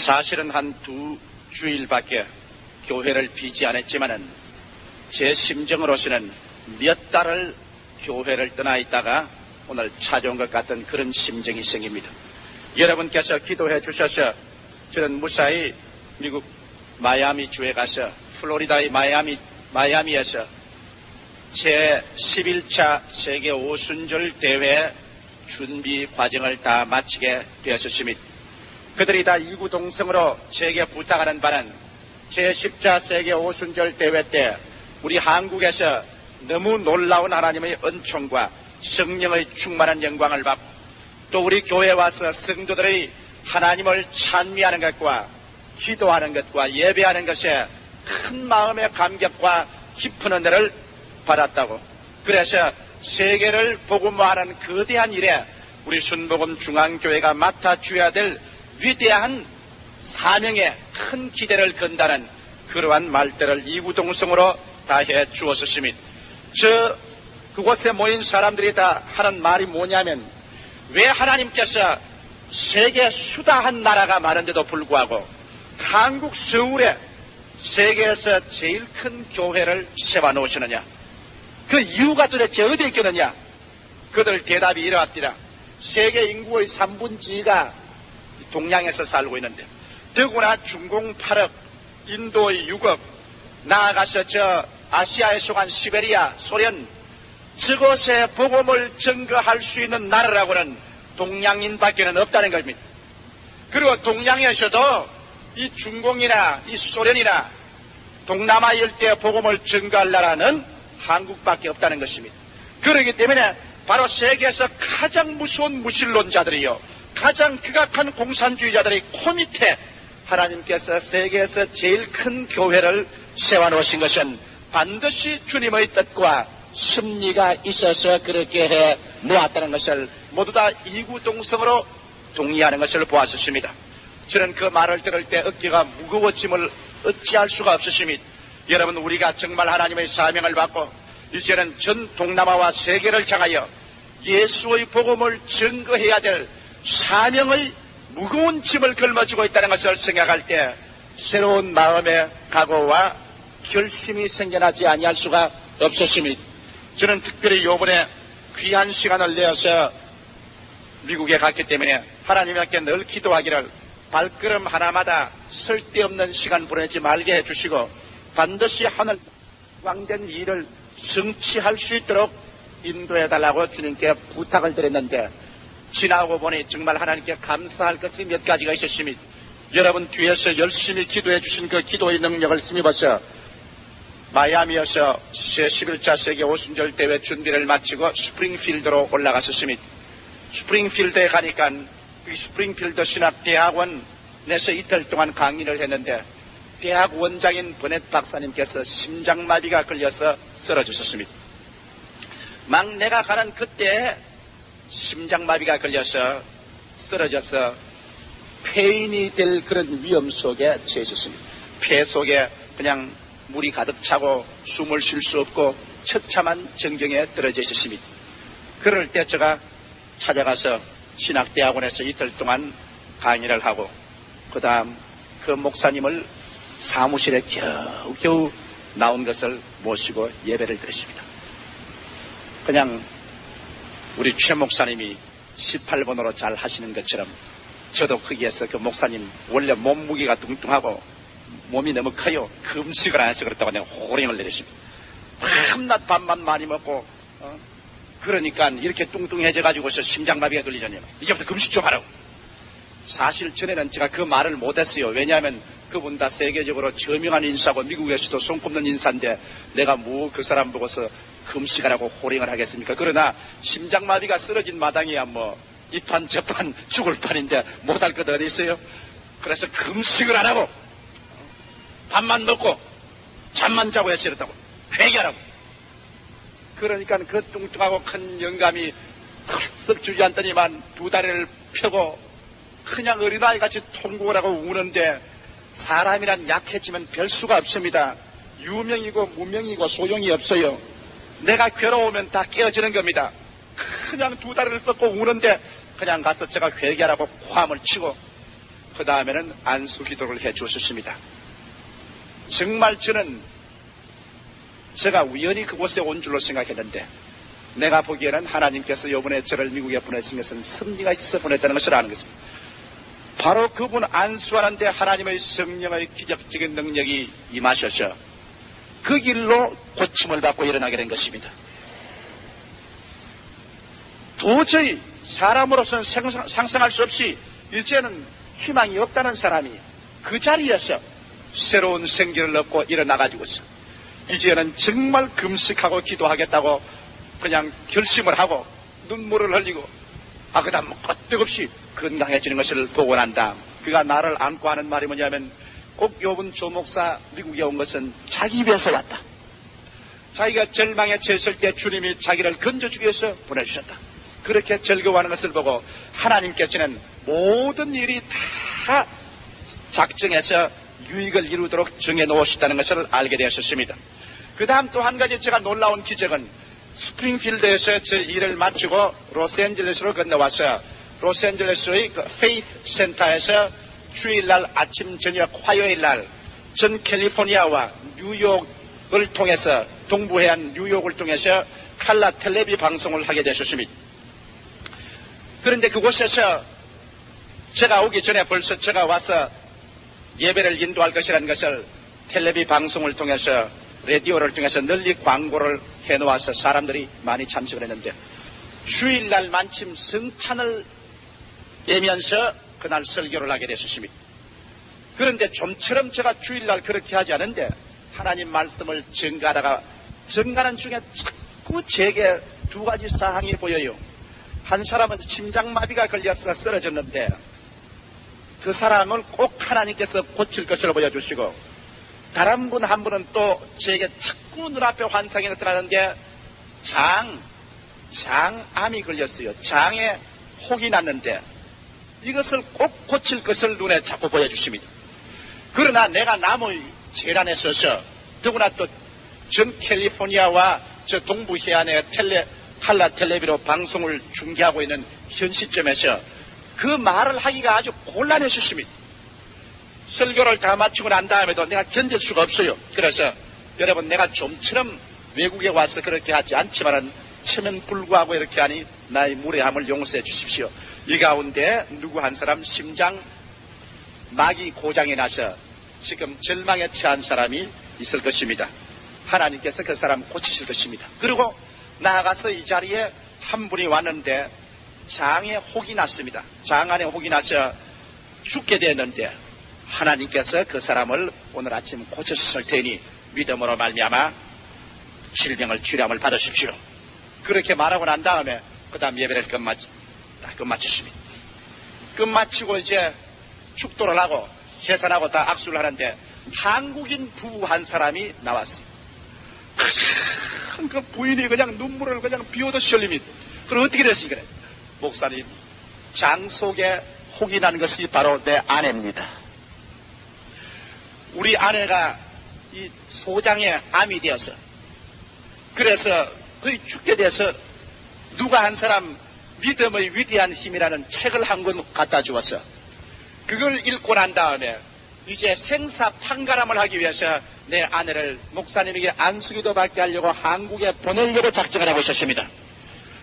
사실은 한 2주일밖에 교회를 비지 않았지만은 제 심정으로서는 몇 달을 교회를 떠나 있다가 오늘 찾아온 것 같은 그런 심정이 생깁니다. 여러분께서 기도해 주셔서 저는 무사히 미국 마이애미 주에 가서 플로리다의 마이애미에서 제 11차 세계 오순절 대회 준비 과정을 다 마치게 되었습니다. 그들이 다 이구동성으로 제게 부탁하는 바는 제 10차 세계 오순절 대회 때 우리 한국에서 너무 놀라운 하나님의 은총과 성령의 충만한 영광을 받고 또 우리 교회에 와서 성도들의 하나님을 찬미하는 것과 기도하는 것과 예배하는 것에 큰 마음의 감격과 깊은 은혜를 받았다고. 그래서 세계를 복음화하는 거대한 일에 우리 순복음 중앙교회가 맡아줘야 될 위대한 사명에 큰 기대를 건다는 그러한 말들을 이구동성으로 다 해 주었습니다. 그곳에 모인 사람들이 다 하는 말이 뭐냐면, 왜 하나님께서 세계 수다한 나라가 많은데도 불구하고 한국 서울에 세계에서 제일 큰 교회를 세워놓으시느냐? 그 이유가 도대체 어디에 있겠느냐? 그들 대답이 이러합니다. 세계 인구의 3분의 2가 동양에서 살고 있는데, 더구나 중공 8억, 인도의 6억, 나아가서 저 아시아에 속한 시베리아, 소련, 저곳에 복음을 증거할 수 있는 나라라고는 동양인밖에는 없다는 겁니다. 그리고 동양에서도 이 중공이나 이 소련이나 동남아 일대에 복음을 증거할 나라는 한국밖에 없다는 것입니다. 그렇기 때문에 바로 세계에서 가장 무서운 무신론자들이요, 가장 극악한 공산주의자들의 코밑에 하나님께서 세계에서 제일 큰 교회를 세워놓으신 것은 반드시 주님의 뜻과 섭리가 있어서 그렇게 해 놓았다는 것을 모두 다 이구동성으로 동의하는 것을 보았습니다. 저는 그 말을 들을 때 어깨가 무거워짐을 어찌할 수가 없으십니다. 여러분, 우리가 정말 하나님의 사명을 받고 이제는 전 동남아와 세계를 향하여 예수의 복음을 증거해야 될 사명의 무거운 짐을 걸머쥐고 있다는 것을 생각할 때 새로운 마음의 각오와 결심이 생겨나지 아니할 수가 없었습니다. 저는 특별히 이번에 귀한 시간을 내어서 미국에 갔기 때문에 하나님께 늘 기도하기를 발걸음 하나마다 쓸데없는 시간 보내지 말게 해주시고 반드시 하늘 왕된 일을 성취할 수 있도록 인도해달라고 주님께 부탁을 드렸는데, 지나고 보니 정말 하나님께 감사할 것이 몇 가지가 있었습니다. 여러분 뒤에서 열심히 기도해 주신 그 기도의 능력을 힘입어서 마이애미에서 제11차 세계 오순절 대회 준비를 마치고 스프링필드로 올라갔었습니다. 스프링필드에 가니까 이 스프링필드 신학대학원에서 이틀 동안 강의를 했는데, 대학 원장인 버넷 박사님께서 심장마비가 걸려서 쓰러졌습니다. 막 내가 가는 그때 심장마비가 걸려서 쓰러져서 폐인이 될 그런 위험 속에 처했습니다. 폐 속에 그냥 물이 가득 차고 숨을 쉴 수 없고 처참한 정경에 떨어져 있었습니다. 그럴 때 제가 찾아가서 신학대학원에서 이틀 동안 강의를 하고 그 다음 그 목사님을 사무실에 겨우겨우 나온 것을 모시고 예배를 드렸습니다. 그냥 우리 최 목사님이 18번으로 잘 하시는 것처럼 저도 거기에서 그 목사님 원래 몸무게가 뚱뚱하고 몸이 너무 커요. 금식을 안 해서 그렇다고 내가 호령을 내렸습니다. 밤낮 밥만 많이 먹고 그러니까 이렇게 뚱뚱해져가지고서 심장마비가 걸리잖아요. 이제부터 금식 좀 하라고. 사실 전에는 제가 그 말을 못했어요. 왜냐하면 그분 다 세계적으로 저명한 인사고 미국에서도 손꼽는 인사인데 내가 뭐 그 사람 보고서 금식하라고 호령을 하겠습니까? 그러나 심장마비가 쓰러진 마당이야 뭐 이판 저판 죽을 판인데 못할 것 어디 있어요? 그래서 금식을 안 하고 밥만 먹고 잠만 자고 해서 이렇다고 회개하라고. 그러니까 그 뚱뚱하고 큰 영감이 펄썩 주저앉더니만 두 다리를 펴고 그냥 어린아이같이 통곡을 하고 우는데, 사람이란 약해지면 별 수가 없습니다. 유명이고 무명이고 소용이 없어요. 내가 괴로우면 다 깨어지는 겁니다. 그냥 두 다리를 뻗고 우는데 그냥 가서 제가 회개하라고 고함을 치고 그 다음에는 안수 기도를 해 주었습니다. 정말 저는 제가 우연히 그곳에 온 줄로 생각했는데 내가 보기에는 하나님께서 이번에 저를 미국에 보내신 것은 섭리가 있어서 보냈다는 것을 아는 것입니다. 바로 그분 안수하는데 하나님의 성령의 기적적인 능력이 임하셔서 그 길로 고침을 받고 일어나게 된 것입니다. 도저히 사람으로서는 상상할 수 없이 이제는 희망이 없다는 사람이 그 자리에서 새로운 생기를 얻고 일어나가지고서 이제는 정말 금식하고 기도하겠다고 그냥 결심을 하고 눈물을 흘리고 그 다음 끄떡없이 건강해지는 것을 보고 난 다음 그가 나를 안고 하는 말이 뭐냐면 꼭 요번 조목사 미국에 온 것은 자기 입에서 왔다. 자기가 절망에 처했을 때 주님이 자기를 건져주기 위해서 보내주셨다. 그렇게 즐거워하는 것을 보고 하나님께서는 모든 일이 다 작정해서 유익을 이루도록 정해놓으셨다는 것을 알게 되었습니다. 그 다음 또 한 가지 제가 놀라운 기적은 스프링필드에서 제 일을 마치고 로스앤젤레스로 건너와서 로스앤젤레스의 그 페이스 센터에서 주일날 아침 저녁 화요일날 전 캘리포니아와 뉴욕을 통해서 동부해안 뉴욕을 통해서 칼라 텔레비 방송을 하게 되셨습니다. 그런데 그곳에서 제가 오기 전에 벌써 제가 와서 예배를 인도할 것이라는 것을 텔레비 방송을 통해서 라디오를 통해서 널리 광고를 해놓아서 사람들이 많이 참석을 했는데 주일날 마침 성찬을 예면서 그날 설교를 하게 됐습니다. 그런데 좀처럼 제가 주일날 그렇게 하지 않은데 하나님 말씀을 전가하는 중에 자꾸 제게 두 가지 사항이 보여요. 한 사람은 심장마비가 걸려서 쓰러졌는데 그 사람은 꼭 하나님께서 고칠 것을 보여주시고 다른 분 한 분은 또 제게 자꾸 눈앞에 환상이 나타나는데 장암이 걸렸어요. 장에 혹이 났는데 이것을 꼭 고칠 것을 눈에 자꾸 보여주십니다. 그러나 내가 남의 재단에 서서 더구나 또 전 캘리포니아와 저 동부 해안의 칼라 텔레비로 방송을 중계하고 있는 현 시점에서 그 말을 하기가 아주 곤란했습니다. 설교를 다 마치고 난 다음에도 내가 견딜 수가 없어요. 그래서 여러분 내가 좀처럼 외국에 와서 그렇게 하지 않지만은 체면 불구하고 이렇게 하니 나의 무례함을 용서해 주십시오. 이 가운데 누구 한 사람 심장 막이 고장이 나서 지금 절망에 처한 사람이 있을 것입니다. 하나님께서 그 사람 고치실 것입니다. 그리고 나아가서 이 자리에 한 분이 왔는데 장에 혹이 났습니다. 장 안에 혹이 나서 죽게 되었는데 하나님께서 그 사람을 오늘 아침 고쳐주실 테니 믿음으로 말미암아 질병을 치료함을 받으십시오. 그렇게 말하고 난 다음에 그 다음 예배를 끝마쳤습니다. 끝마치고 이제 축도를 하고 해산하고 다 악수를 하는데 한국인 부부 한 사람이 나왔습니다. 그 부인이 그냥 눈물을 그냥 비오듯이 흘립니다. 그럼 어떻게 됐습니까? 목사님, 장 속에 혹이 난 것이 바로 내 아내입니다. 우리 아내가 이 소장에 암이 되어서 그래서 거의 죽게 돼서 누가 한 사람 믿음의 위대한 힘이라는 책을 한 권 갖다 주었어. 그걸 읽고 난 다음에 이제 생사 판가람을 하기 위해서 내 아내를 목사님에게 안수기도 받게 하려고 한국에 보내려고 작정을 하고 있었습니다.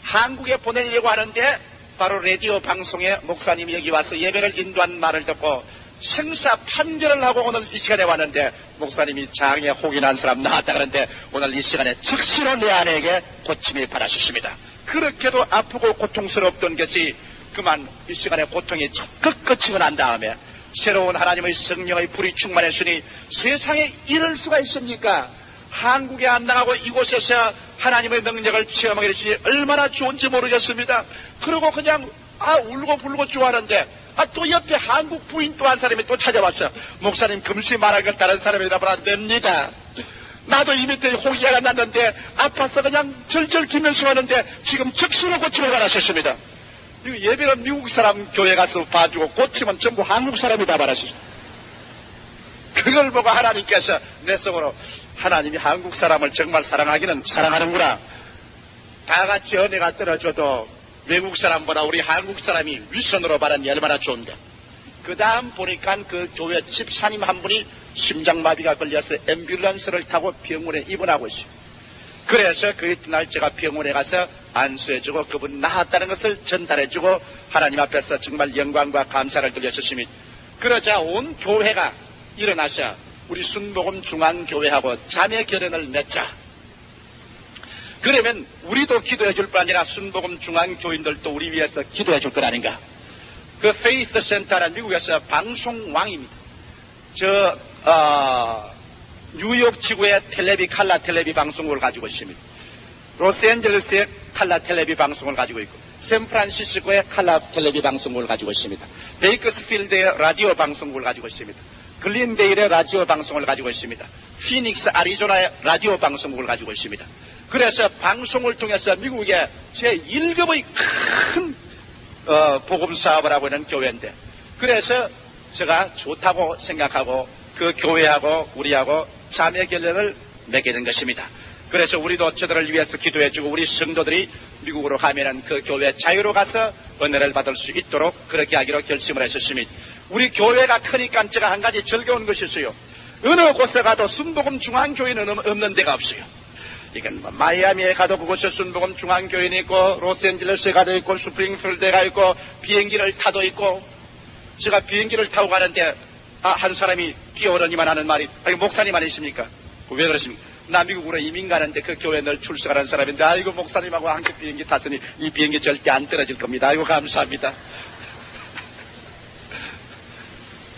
한국에 보내려고 하는데 바로 라디오 방송에 목사님이 여기 와서 예배를 인도한 말을 듣고 생사 판결을 하고 오늘 이 시간에 왔는데 목사님이 장에 혹이 난 사람 나왔다 그러는데 오늘 이 시간에 즉시로 내 아내에게 고침이 받아주십니다. 그렇게도 아프고 고통스럽던 것이 그만 이 시간에 고통이 끝끝이고 난 다음에 새로운 하나님의 성령의 불이 충만했으니 세상에 이럴 수가 있습니까? 한국에 안 나가고 이곳에서 하나님의 능력을 체험하게 되시니 얼마나 좋은지 모르겠습니다. 그리고 그냥 울고 불고 좋아하는데 또 옆에 한국 부인 또 한 사람이 또 찾아왔어. 목사님 금시 말하길 다른 사람이 답을 안 됩니다. 나도 이 밑에 호기가 났는데 아파서 그냥 절절 기면서 하는데 지금 즉시로 고침을 받았습니다. 예배는 미국 사람 교회 가서 봐주고 고침은 전부 한국 사람이 다 받았어요. 그걸 보고 하나님께서 내 속으로 하나님이 한국 사람을 정말 사랑하기는 사랑하는구나. 다 같이 은혜가 떨어져도 외국 사람보다 우리 한국 사람이 윗선으로 바라니 얼마나 좋은데 그 다음 보니까 그 교회 집사님 한 분이 심장마비가 걸려서 앰뷸런스를 타고 병원에 입원하고 있어요. 그래서 그 이튿날 제가 병원에 가서 안수해주고 그분 나았다는 것을 전달해주고 하나님 앞에서 정말 영광과 감사를 드렸었습니다. 그러자 온 교회가 일어나서 우리 순복음 중앙교회하고 자매 결연을 맺자. 그러면 우리도 기도해 줄 뿐 아니라 순복음 중앙교인들도 우리 위해서 기도해 줄 것 아닌가. 그 페이스 센터는 미국에서 방송왕입니다. 뉴욕 지구의 칼라 텔레비 방송국을 가지고 있습니다. 로스앤젤레스의 칼라 텔레비 방송을 가지고 있고 샌프란시스코의 칼라 텔레비 방송국을 가지고 있습니다. 베이커스필드의 라디오 방송국을 가지고 있습니다. 글린데일의 라디오 방송을 가지고 있습니다. 피닉스 아리조나의 라디오 방송국을 가지고 있습니다. 그래서 방송을 통해서 미국의 제1급의 큰 복음 사업을 하고 있는 교회인데, 그래서 제가 좋다고 생각하고 그 교회하고 우리하고 자매 결연을 맺게 된 것입니다. 그래서 우리도 저들을 위해서 기도해주고 우리 성도들이 미국으로 가면은 그 교회 자유로 가서 은혜를 받을 수 있도록 그렇게 하기로 결심을 했었습니다. 우리 교회가 크니까 제가 한 가지 즐거운 것이 있어요. 어느 곳에 가도 순복음 중앙교회는 없는 데가 없어요. 이건 뭐 마이애미에 가도 그곳에 순복음 중앙교회는 있고, 로스앤젤레스에 가도 있고, 스프링필드에 가 있고, 비행기를 타도 있고. 제가 비행기를 타고 가는데 한 사람이 뛰어오르니만 하는 말이, 목사님 아니십니까? 왜 그러십니까? 나 미국으로 이민 가는데 그 교회 늘 출석하는 사람인데, 아이고 목사님하고 함께 비행기 탔으니 이 비행기 절대 안 떨어질 겁니다. 아이고 감사합니다.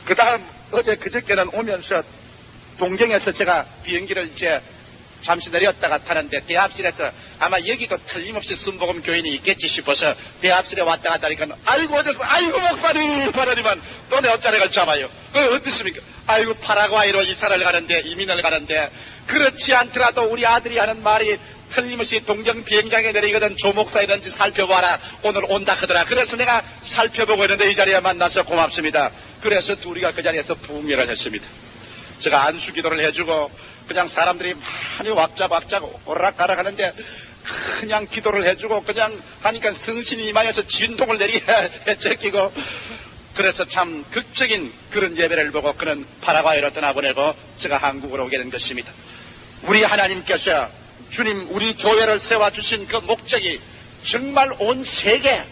그 다음 어제 그저께는 오면서 동경에서 제가 비행기를 이제 잠시 내렸다가 타는데 대합실에서 아마 여기도 틀림없이 순복음 교인이 있겠지 싶어서 대합실에 왔다 갔다 하니까 아이고 어디서 아이고 목사님 말하니만 너네 어쩌래를 잡아요. 어떻습니까? 아이고 파라과이로 이사를 가는데 이민을 가는데 그렇지 않더라도 우리 아들이 하는 말이 틀림없이 동경 비행장에 내리거든 조목사이든지 살펴봐라 오늘 온다 하더라. 그래서 내가 살펴보고 있는데 이 자리에 만나서 고맙습니다. 그래서 둘이가 그 자리에서 부흥회를 했습니다. 제가 안수기도를 해주고 그냥 사람들이 많이 왁자왁작 오락가락 하는데 그냥 기도를 해주고 그냥 하니까 성신이 임하여서 진동을 내리게 해제끼고 그래서 참 극적인 그런 예배를 보고 그는 파라과이로 떠나보내고 제가 한국으로 오게 된 것입니다. 우리 하나님께서 주님 우리 교회를 세워주신 그 목적이 정말 온 세계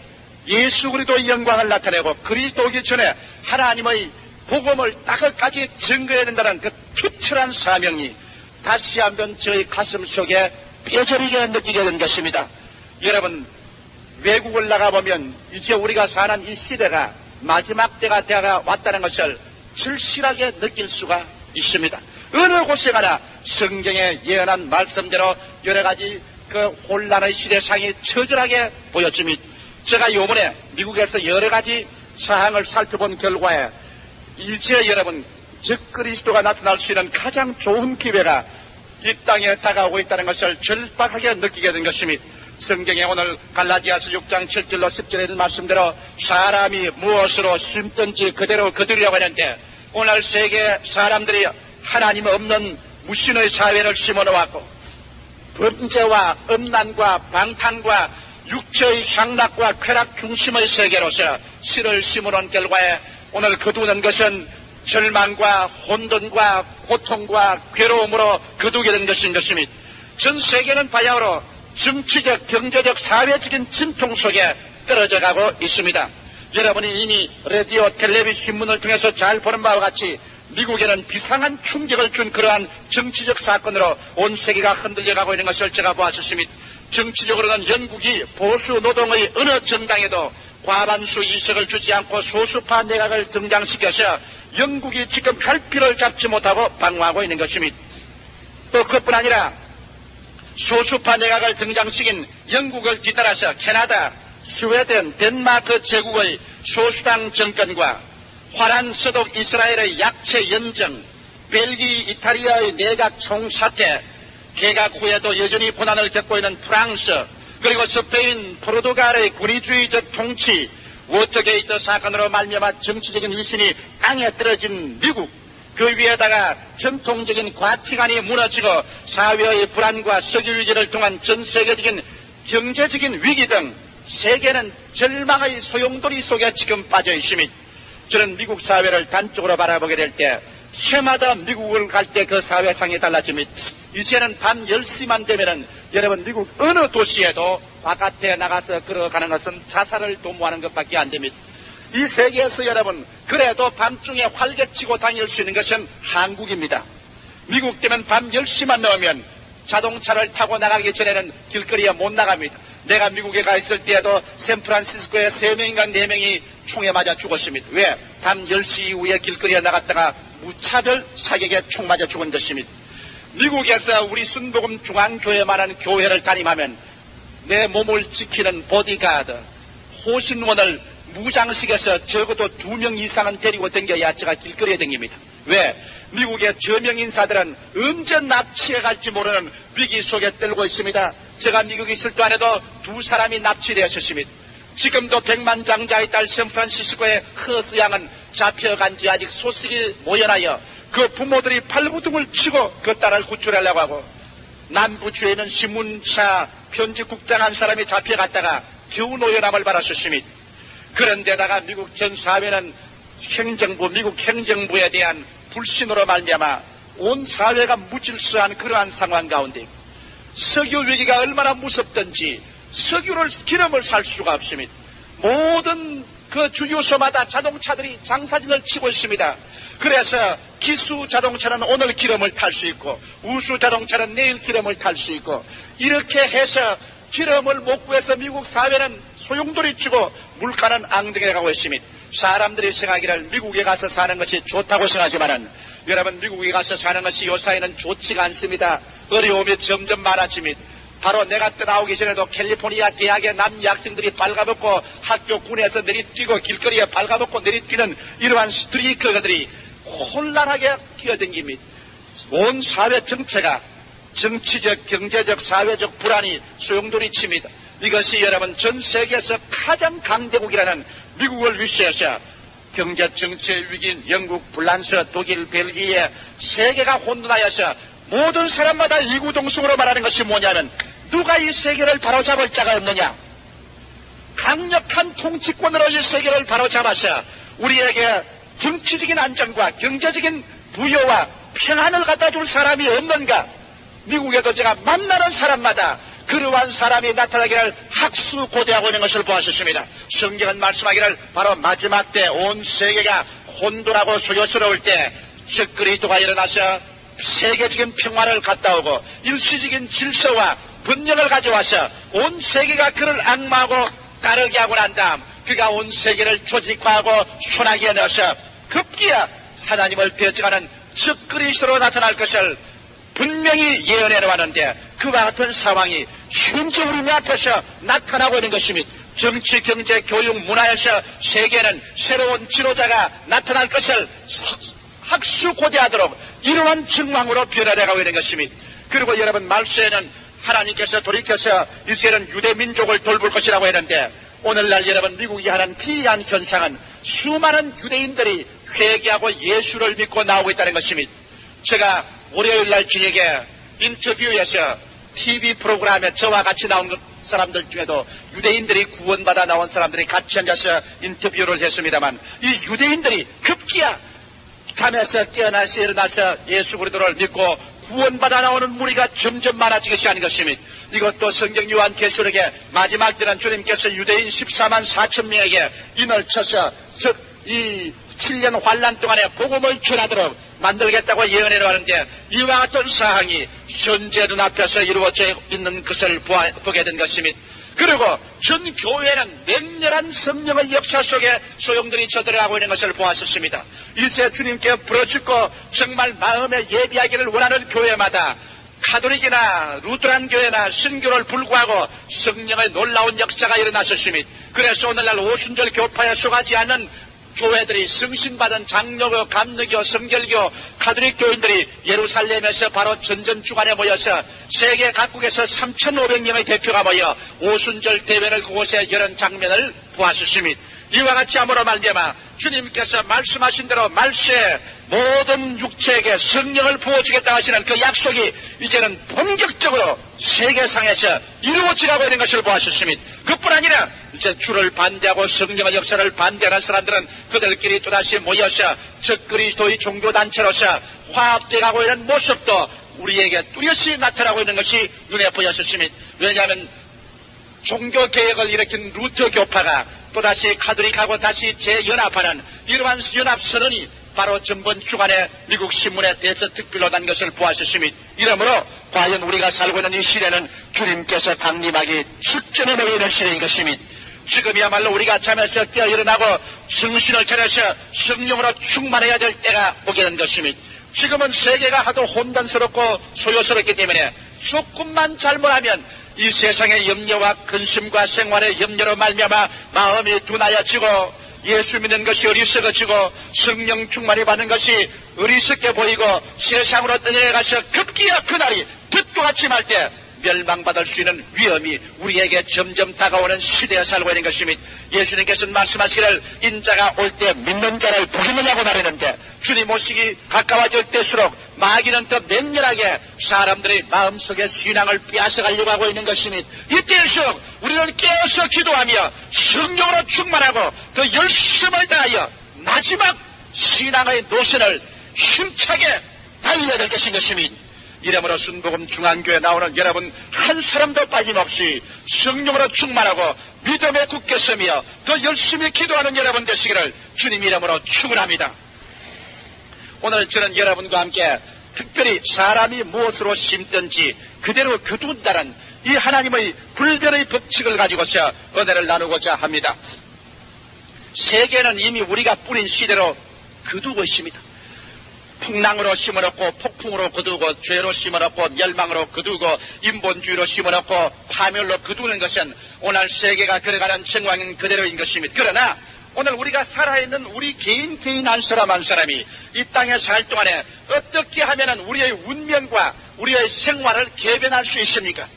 예수 그리스도의 영광을 나타내고 그리스도 오기 전에 하나님의 복음을 따끝까지 증거해야 된다는 그 투철한 사명이 다시 한번 저희 가슴 속에 뼈저리게 느끼게 된 것입니다. 여러분 외국을 나가보면 이제 우리가 사는 이 시대가 마지막 때가 되어 왔다는 것을 절실하게 느낄 수가 있습니다. 어느 곳에 가나 성경에 예언한 말씀대로 여러 가지 그 혼란의 시대상이 처절하게 보여집니다. 제가 요번에 미국에서 여러 가지 사항을 살펴본 결과에 이제 여러분 적그리스도가 나타날 수 있는 가장 좋은 기회가 이 땅에 다가오고 있다는 것을 절박하게 느끼게 된 것입니다. 성경에 오늘 갈라디아서 6장 7절로 10절에 있는 말씀대로 사람이 무엇으로 심든지 그대로 거두려고 하는데 오늘 세계 사람들이 하나님 없는 무신의 사회를 심어놓았고 범죄와 음란과 방탕과 육체의 향락과 쾌락 중심의 세계로서 씨를 심어놓은 결과에 오늘 거두는 것은 절망과 혼돈과 고통과 괴로움으로 거두게 된 것인 것입니다. 전 세계는 바야흐로 정치적, 경제적, 사회적인 진통 속에 떨어져 가고 있습니다. 여러분이 이미 라디오, 텔레비전, 신문을 통해서 잘 보는 바와 같이 미국에는 비상한 충격을 준 그러한 정치적 사건으로 온 세계가 흔들려가고 있는 것을 제가 보았습니다. 정치적으로는 영국이 보수 노동의 어느 정당에도 과반수 이석을 주지 않고 소수파 내각을 등장시켜서 영국이 지금 갈피를 잡지 못하고 방황하고 있는 것입니다. 또 그뿐 아니라 소수파 내각을 등장시킨 영국을 뒤따라서 캐나다, 스웨덴, 덴마크 제국의 소수당 정권과 화란 서독 이스라엘의 약체 연정, 벨기, 이탈리아의 내각 총사퇴, 개각 후에도 여전히 고난을 겪고 있는 프랑스, 그리고 스페인, 포르투갈의 군의주의적 통치, 워터게이트 사건으로 말미암아 정치적인 위신이 땅에 떨어진 미국, 그 위에다가 전통적인 가치관이 무너지고 사회의 불안과 석유위기를 통한 전 세계적인 경제적인 위기 등 세계는 절망의 소용돌이 속에 지금 빠져 있습니다. 저는 미국 사회를 단적으로 바라보게 될 때 해마다 미국을 갈 때 그 사회상이 달라집니다. 이제는 밤 10시만 되면은 여러분 미국 어느 도시에도 바깥에 나가서 걸어가는 것은 자살을 도모하는 것밖에 안 됩니다. 이 세계에서 여러분 그래도 밤중에 활개치고 다닐 수 있는 것은 한국입니다. 미국 되면 밤 10시만 넘으면 자동차를 타고 나가기 전에는 길거리에 못 나갑니다. 내가 미국에 가 있을 때에도 샌프란시스코에 3명인가 4명이 총에 맞아 죽었습니다. 왜? 밤 10시 이후에 길거리에 나갔다가 무차별 사격에 총 맞아 죽은 것입니다. 미국에서 우리 순복음 중앙교회만한 교회를 담임하면 내 몸을 지키는 보디가드, 호신원을 무장식에서 적어도 2명 이상은 데리고 다녀야 제가 길거리에 다닙니다. 왜? 미국의 저명 인사들은 언제 납치해 갈지 모르는 위기 속에 떨고 있습니다. 제가 미국에 있을 동안에도 2사람이 납치되었습니다. 지금도 백만장자의 딸 샌프란시스코의 허스 양은 잡혀간 지 아직 소식이 모여나여 그 부모들이 발부둥을 치고 그 딸을 구출하려고 하고, 남부주에 있는 신문사 편집국장 한 사람이 잡혀갔다가 겨우 노연함을 받았습니다. 그런데다가 미국 전 사회는 미국 행정부에 대한 불신으로 말미암아 온 사회가 무질서한 그러한 상황 가운데 석유 위기가 얼마나 무섭던지 기름을 살 수가 없습니다. 모든 그 주유소마다 자동차들이 장사진을 치고 있습니다. 그래서 기수 자동차는 오늘 기름을 탈 수 있고 우수 자동차는 내일 기름을 탈 수 있고, 이렇게 해서 기름을 못 구해서 미국 사회는 소용돌이 치고 물가는 앙등해 가고 있습니다. 사람들이 생각하기를 미국에 가서 사는 것이 좋다고 생각하지만은 여러분, 미국에 가서 사는 것이 요사이는 좋지가 않습니다. 어려움이 점점 많아집니다. 바로 내가 떠나오기 전에도 캘리포니아 대학의 남녀 학생들이 발가벗고 학교 군에서 내리뛰고 길거리에 발가벗고 내리뛰는 이러한 스트리커들이 혼란하게 뛰어댕깁니다. 온 사회 전체가 정치적, 경제적, 사회적 불안이 소용돌이 칩니다. 이것이 여러분 전 세계에서 가장 강대국이라는 미국을 위시해서 경제 정치의 위기인 영국, 프랑스, 독일, 벨기에 세계가 혼돈하여서 모든 사람마다 이구동성으로 말하는 것이 뭐냐면, 누가 이 세계를 바로잡을 자가 없느냐? 강력한 통치권으로 이 세계를 바로잡아서 우리에게 정치적인 안정과 경제적인 부여와 평안을 갖다 줄 사람이 없는가? 미국에도 제가 만나는 사람마다 그러한 사람이 나타나기를 학수고대하고 있는 것을 보았습니다. 성경은 말씀하기를 바로 마지막 때 온 세계가 혼돈하고 소요스러울 때 그리스도가 일어나서 세계적인 평화를 갖다 오고 일시적인 질서와 분열을 가져와서 온 세계가 그를 악마하고 따르게 하고 난 다음 그가 온 세계를 조직화하고 순하게 넣어서 급기야 하나님을 배척하는 그리스도로 나타날 것을 분명히 예언해 놓았는데, 그와 같은 상황이 현재 우리 앞에서 나타나고 있는 것입니다. 정치, 경제, 교육, 문화에서 세계는 새로운 지도자가 나타날 것을 학수고대하도록 이러한 증황으로 변화되어가고 있는 것입니다. 그리고 여러분, 말세에는 하나님께서 돌이켜서 이제는 유대민족을 돌볼 것이라고 했는데, 오늘날 여러분 미국이 하는 기이한 현상은 수많은 유대인들이 회개하고 예수를 믿고 나오고 있다는 것입니다. 제가 월요일날 저녁에 인터뷰에서 TV 프로그램에 저와 같이 나온 사람들 중에도 유대인들이 구원받아 나온 사람들이 같이 앉아서 인터뷰를 했습니다만, 이 유대인들이 급기야 잠에서 깨어나서 일어나서 예수 그리스도를 믿고 구원받아 나오는 무리가 점점 많아지기 시작하는 것입니다. 이것도 성경 요한계시록에 마지막 때는 주님께서 유대인 14만 4천 명에게 인을 쳐서 이 7년 환란 동안에 복음을 전하도록 만들겠다고 예언해 놓았는데, 이와 같은 사항이 현재 눈앞에서 이루어져 있는 것을 보게 된 것입니다. 그리고 전 교회는 맹렬한 성령의 역사 속에 소용돌이 쳐들어가고 있는 것을 보았었습니다. 이제 주님께 부르짖고 정말 마음에 예비하기를 원하는 교회마다 가톨릭이나 루트란 교회나 신교를 불구하고 성령의 놀라운 역사가 일어났었습니다. 그래서 오늘날 오순절 교파에 속하지 않는 교회들이 승신받은 장로교, 감리교, 성결교, 가톨릭 교인들이 예루살렘에서 바로 전전주간에 모여서 세계 각국에서 3,500명의 대표가 모여 오순절 대회를 그곳에 여는 장면을 보았습니다. 이와 같이 함으로 말미암아 주님께서 말씀하신 대로 말세에 모든 육체에게 성령을 부어주겠다 하시는 그 약속이 이제는 본격적으로 세계상에서 이루어지라고 있는 것을 보았습니다. 그뿐 아니라 이제 주를 반대하고 성령의 역사를 반대하는 사람들은 그들끼리 또다시 모여서 적그리스도의 종교단체로서 화합돼가고 있는 모습도 우리에게 뚜렷이 나타나고 있는 것이 눈에 보였습니다. 왜냐하면 종교개혁을 일으킨 루터 교파가 또다시 가톨릭하고 다시 재연합하는 이러한 연합선언이 바로 전번 주간에 미국 신문에 대서특필로 난 것을 보았습니다. 이러므로 과연 우리가 살고 있는 이 시대는 주님께서 강림하기 직전에 놓여 있는 시대인 것입니다. 지금이야말로 우리가 잠에서 깨어 일어나고 정신을 차려서 성령으로 충만해야 될 때가 오게 된 것입니다. 지금은 세계가 하도 혼란스럽고 소요스럽기 때문에 조금만 잘못하면 이 세상의 염려와 근심과 생활의 염려로 말미암아 마음이 둔하여지고 예수 믿는 것이 어리석어지고 성령 충만이 받는 것이 어리석게 보이고 세상으로 떠내려가서 급기야 그날이 듣도 같이 말 때 멸망받을 수 있는 위험이 우리에게 점점 다가오는 시대에 살고 있는 것입니다. 예수님께서는 말씀하시기를 인자가 올 때 믿는 자를 보시느냐고 말했는데 주님 오시기 가까워질 때수록 마귀는 더 맹렬하게 사람들의 마음속에 신앙을 빼앗아가려고 하고 있는 것입니다. 이때일수록 우리는 깨어서 기도하며 성령으로 충만하고 더 열심을 다하여 마지막 신앙의 노선을 힘차게 달려야 될 것인 것입니다. 이러므로 순복음 중앙교회에 나오는 여러분 한 사람도 빠짐없이 성령으로 충만하고 믿음에 굳게 서며 더 열심히 기도하는 여러분 되시기를 주님 이름으로 축원합니다. 오늘 저는 여러분과 함께 특별히 사람이 무엇으로 심든지 그대로 거둔다는 이 하나님의 불변의 법칙을 가지고서 은혜를 나누고자 합니다. 세계는 이미 우리가 뿌린 씨대로 거두고 있습니다. 풍랑으로 심어놓고 폭풍으로 거두고 죄로 심어놓고 멸망으로 거두고 인본주의로 심어놓고 파멸로 거두는 것은 오늘 세계가 걸어가는 정황인 그대로인 것입니다. 그러나 오늘 우리가 살아있는 우리 개인 한 사람 한 사람이 이 땅에 살 동안에 어떻게 하면 우리의 운명과 우리의 생활을 개변할 수 있습니까?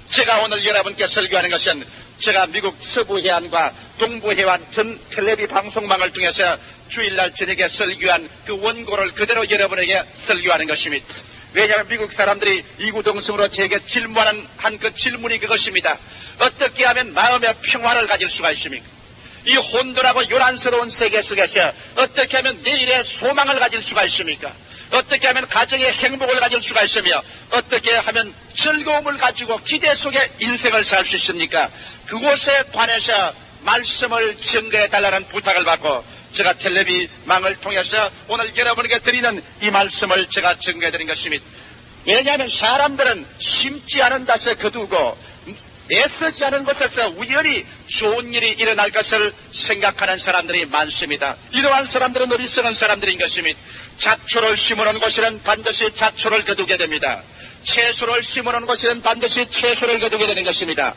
제가 오늘 여러분께 설교하는 것은 제가 미국 서부해안과 동부해안 전 텔레비 방송망을 통해서 주일날 저녁에 설교한 그 원고를 그대로 여러분에게 설교하는 것입니다. 왜냐하면 미국 사람들이 이구동성으로 제게 질문하는 그 질문이 그것입니다. 어떻게 하면 마음의 평화를 가질 수가 있습니까? 이 혼돈하고 요란스러운 세계 속에서 어떻게 하면 내일의 소망을 가질 수가 있습니까? 어떻게 하면 가정의 행복을 가질 수가 있으며 어떻게 하면 즐거움을 가지고 기대 속에 인생을 살 수 있습니까? 그곳에 관해서 말씀을 증거해달라는 부탁을 받고 제가 텔레비망을 통해서 오늘 여러분에게 드리는 이 말씀을 제가 증거해드린 것입니다. 왜냐하면 사람들은 심지 않은 데서 거두고 애쓰지 않은 곳에서 우연히 좋은 일이 일어날 것을 생각하는 사람들이 많습니다. 이러한 사람들은 어리석은 사람들인 것입니다. 잡초를 심어놓은 곳에는 반드시 잡초를 거두게 됩니다. 채소를 심어놓은 곳에는 반드시 채소를 거두게 되는 것입니다.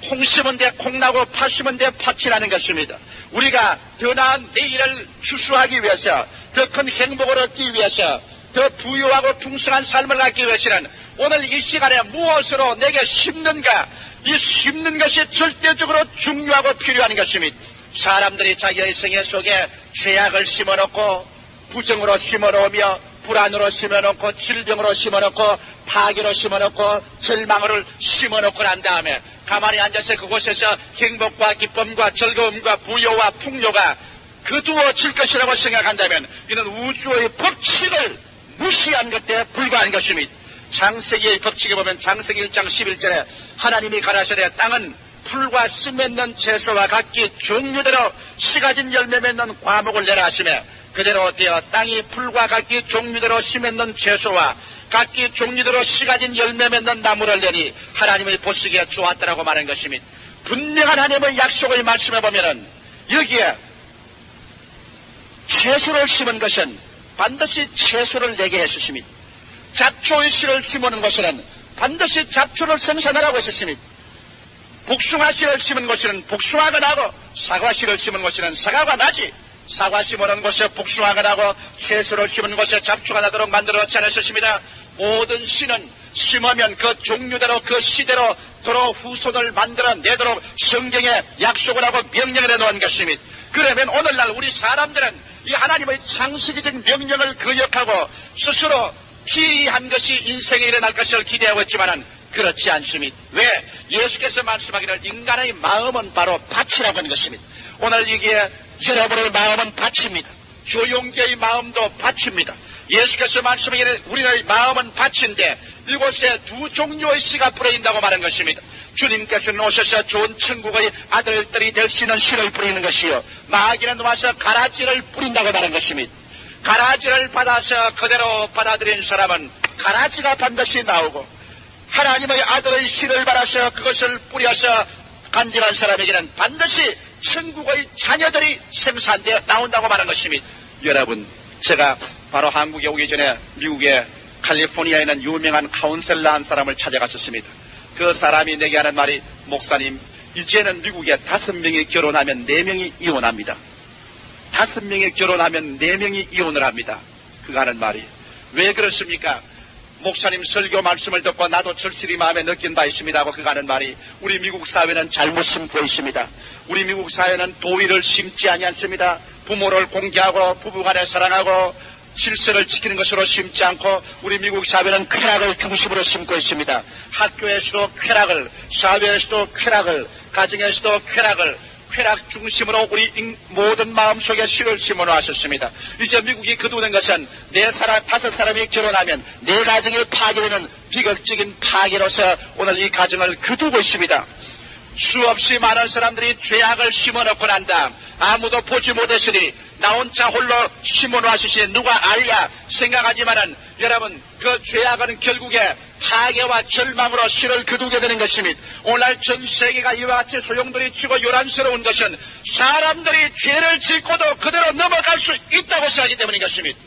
콩 심은 데 콩나고 팥 심은 데 팥이 나는 것입니다. 우리가 더 나은 내일을 추수하기 위해서 더 큰 행복을 얻기 위해서 더 부유하고 풍성한 삶을 갖기 위해서는 오늘 이 시간에 무엇으로 내게 심는가, 이 심는 것이 절대적으로 중요하고 필요한 것입니다. 사람들이 자기의 생애 속에 죄악을 심어놓고 부정으로 심어놓으며 불안으로 심어놓고 질병으로 심어놓고 파괴로 심어놓고 절망을 심어놓고 난 다음에 가만히 앉아서 그곳에서 행복과 기쁨과 즐거움과 부여와 풍요가 거두어질 것이라고 생각한다면 이는 우주의 법칙을 무시한 것에 불과한 것입니다. 창세기의 법칙에 보면 창세기 1장 11절에 하나님이 가라사대 땅은 풀과 씨 맺는 채소와 각기 종류대로 씨 가진 열매 맺는 과목을 내라 하시며 그대로 되어 땅이 풀과 각기 종류대로 씨 맺는 채소와 각기 종류대로 씨 가진 열매 맺는 나무를 내니 하나님의 보시기에 좋았다라고 말한 것입니다. 분명한 하나님의 약속을 말씀해 보면은 여기에 채소를 심은 것은 반드시 채소를 내게 했습니다. 잡초의 씨를 심어놓은 것은 반드시 잡초를 생산하라고 했습니다. 복숭아 씨를 심은 것은 복숭아가 나고 사과 씨를 심은 것은 사과가 나지 사과 심어놓은 곳에 복숭아가 나고 채소를 심은 곳에 잡초가 나도록 만들어놓지 않으셨습니다. 모든 씨는 심으면 그 종류대로 그 시대로 도로 후손을 만들어내도록 성경에 약속을 하고 명령을 해놓은 것입니다. 그러면 오늘날 우리 사람들은 이 하나님의 창세기적 명령을 거역하고 스스로 피한 것이 인생에 일어날 것을 기대하고 있지만은 그렇지 않습니다. 왜? 예수께서 말씀하기를 인간의 마음은 바로 밭이라고 하는 것입니다. 오늘 이게 여러분의 마음은 밭입니다. 조용기의 마음도 밭입니다. 예수께서 말씀하기를 우리의 마음은 밭인데 이곳에 두 종류의 씨가 뿌려진다고 말한 것입니다. 주님께서는 오셔서 좋은 천국의 아들들이 될 수 있는 씨를 뿌리는 것이요, 마귀는 와서 가라지를 뿌린다고 말한 것입니다. 가라지를 받아서 그대로 받아들인 사람은 가라지가 반드시 나오고, 하나님의 아들의 씨를 받아서 그것을 뿌려서 간직한 사람에게는 반드시 천국의 자녀들이 생산되어 나온다고 말한 것입니다. 여러분, 제가 바로 한국에 오기 전에 미국의 캘리포니아에 있는 유명한 카운셀러 한 사람을 찾아갔었습니다. 그 사람이 내게 하는 말이, 목사님, 이제는 미국에 5명이 결혼하면 4명이 이혼합니다. 5명이 결혼하면 4명이 이혼을 합니다. 그가 하는 말이, 왜 그렇습니까? 목사님 설교 말씀을 듣고 나도 절실히 마음에 느낀 바 있습니다 하고 그가 하는 말이, 우리 미국 사회는 잘못 심고 있습니다. 우리 미국 사회는 도의를 심지 아니않습니다. 부모를 공개하고 부부간에 사랑하고 질서를 지키는 것으로 심지 않고 우리 미국 사회는 쾌락을 중심으로 심고 있습니다. 학교에서도 쾌락을, 사회에서도 쾌락을, 가정에서도 쾌락 중심으로 우리 모든 마음속에 씨를 심어놓으셨습니다. 이제 미국이 거두는 것은 5사람이 결혼하면 4가정이 파괴되는 비극적인 파괴로서 오늘 이 가정을 거두고 있습니다. 수없이 많은 사람들이 죄악을 심어놓고 난 다음 아무도 보지 못했으니 나 혼자 홀로 심어놓으시니 누가 알랴 생각하지만은 여러분, 그 죄악은 결국에 파괴와 절망으로 씨를 거두게 되는 것입니다. 오늘날 전 세계가 이와 같이 소용돌이 치고 요란스러운 것은 사람들이 죄를 짓고도 그대로 넘어갈 수 있다고 생각하기 때문인 것입니다.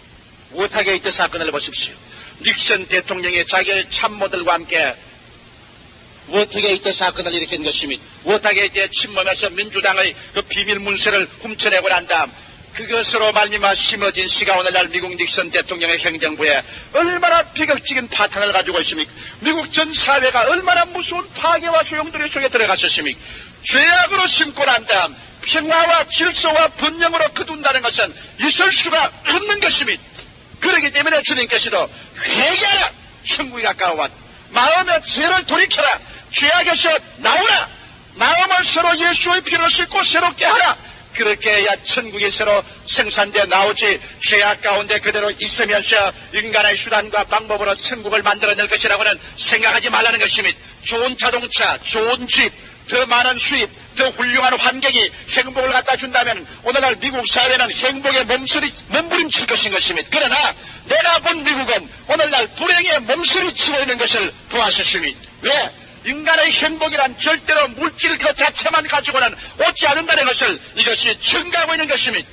못하게 이때 사건을 보십시오. 닉슨 대통령이 자기의 참모들과 함께 워터게 이때 사건을 일으킨 것입니다. 워터게 이때 침범해서 민주당의 그 비밀 문서를 훔쳐내고 난 다음 그것으로 말미암아 심어진 씨가 오늘날 미국 닉슨 대통령의 행정부에 얼마나 비극적인 파탄을 가지고 있습니까? 미국 전 사회가 얼마나 무서운 파괴와 소용돌이 속에 들어갔었습니까? 죄악으로 심고 난 다음 평화와 질서와 번영으로 거둔다는 것은 있을 수가 없는 것입니다. 그렇기 때문에 주님께서도 회개하라, 천국이 가까워왔다. 마음의 죄를 돌이켜라, 죄악에서 나오라, 마음을 서로 예수의 피로 씻고 새롭게 하라. 그렇게 해야 천국이 새로 생산되어 나오지, 죄악 가운데 그대로 있으면서 인간의 수단과 방법으로 천국을 만들어낼 것이라고는 생각하지 말라는 것입니다. 좋은 자동차, 좋은 집, 더 많은 수입, 더 훌륭한 환경이 행복을 갖다 준다면 오늘날 미국 사회는 행복에 몸부림칠 것인 것입니다. 그러나 내가 본 미국은 오늘날 불행에 몸부림치고 있는 것을 보았습니다. 왜? 인간의 행복이란 절대로 물질 그 자체만 가지고는 오지 않는다는 것을 이것이 증가하고 있는 것입니다.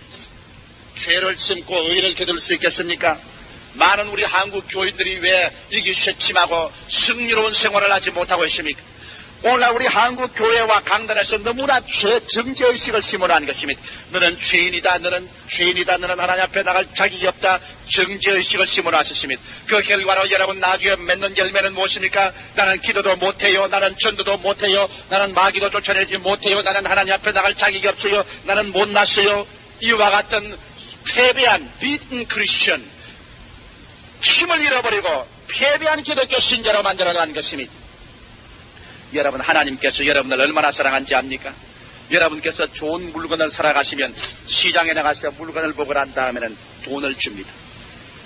죄를 심고 의를 거둘 수 있겠습니까? 많은 우리 한국 교인들이 왜 이기 쇠침하고 승리로운 생활을 하지 못하고 있습니까? 오늘날 우리 한국 교회와 강단에서 너무나 정죄의식을 심어놓은 것입니다. 너는 죄인이다, 너는 죄인이다, 너는 하나님 앞에 나갈 자격이 없다, 정죄의식을 심어놨습니다. 그 결과로 여러분 나중에 맺는 열매는 무엇입니까? 나는 기도도 못해요, 나는 전도도 못해요, 나는 마귀도 쫓아내지 못해요, 나는 하나님 앞에 나갈 자격이 없어요, 나는 못났어요. 이와 같은 패배한 beaten Christian, 힘을 잃어버리고 패배한 기독교 신자로 만들어낸 것입니다. 여러분, 하나님께서 여러분을 얼마나 사랑한지 압니까? 여러분께서 좋은 물건을 살아가시면 시장에 나가서 물건을 보고 난 다음에는 돈을 줍니다.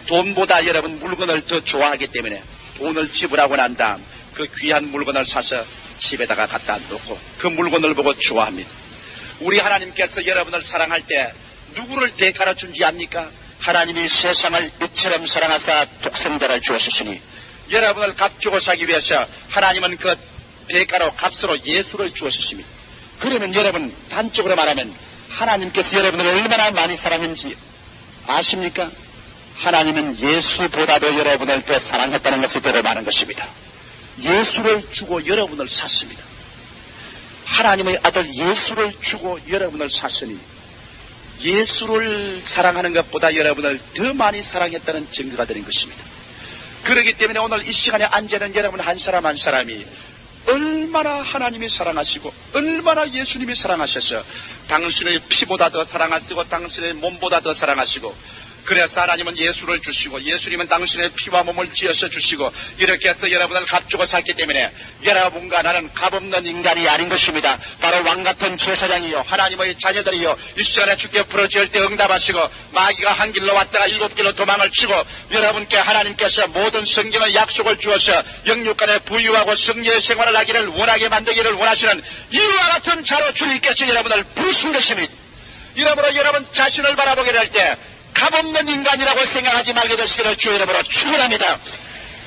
돈보다 여러분 물건을 더 좋아하기 때문에 돈을 지불하고 난 다음 그 귀한 물건을 사서 집에다가 갖다 놓고 그 물건을 보고 좋아합니다. 우리 하나님께서 여러분을 사랑할 때 누구를 대가로 준지 압니까? 하나님이 세상을 이처럼 사랑하사 독생자를 주었으니 여러분을 값주고 사기 위해서 하나님은 그 대가로 값으로 예수를 주었습니다. 그러면 여러분, 단적으로 말하면 하나님께서 여러분을 얼마나 많이 사랑했는지 아십니까? 하나님은 예수보다도 여러분을 더 사랑했다는 것을 드러나는 것입니다. 예수를 주고 여러분을 샀습니다. 하나님의 아들 예수를 주고 여러분을 샀으니 예수를 사랑하는 것보다 여러분을 더 많이 사랑했다는 증거가 되는 것입니다. 그렇기 때문에 오늘 이 시간에 앉아있는 여러분 한 사람 한 사람이 얼마나 하나님이 사랑하시고 얼마나 예수님이 사랑하셔서 당신의 피보다 더 사랑하시고 당신의 몸보다 더 사랑하시고, 그래서 하나님은 예수를 주시고 예수님은 당신의 피와 몸을 쥐어서 주시고 이렇게 해서 여러분을 값주고 샀기 때문에 여러분과 나는 값없는 인간이 아닌 것입니다. 바로 왕같은 제사장이요 하나님의 자녀들이요 이 시간에 주께 부르짖을 때 응답하시고, 마귀가 한 길로 왔다가 7길로 도망을 치고 여러분께 하나님께서 모든 성경의 약속을 주어서 영육간에 부유하고 승리의 생활을 하기를 원하게 만들기를 원하시는 이와 같은 자로 주님께서 여러분을 부르신 것입니다. 이러므로 여러분 자신을 바라보게 될 때 값없는 인간이라고 생각하지 말게 되시기를 주 이름으로 축원합니다.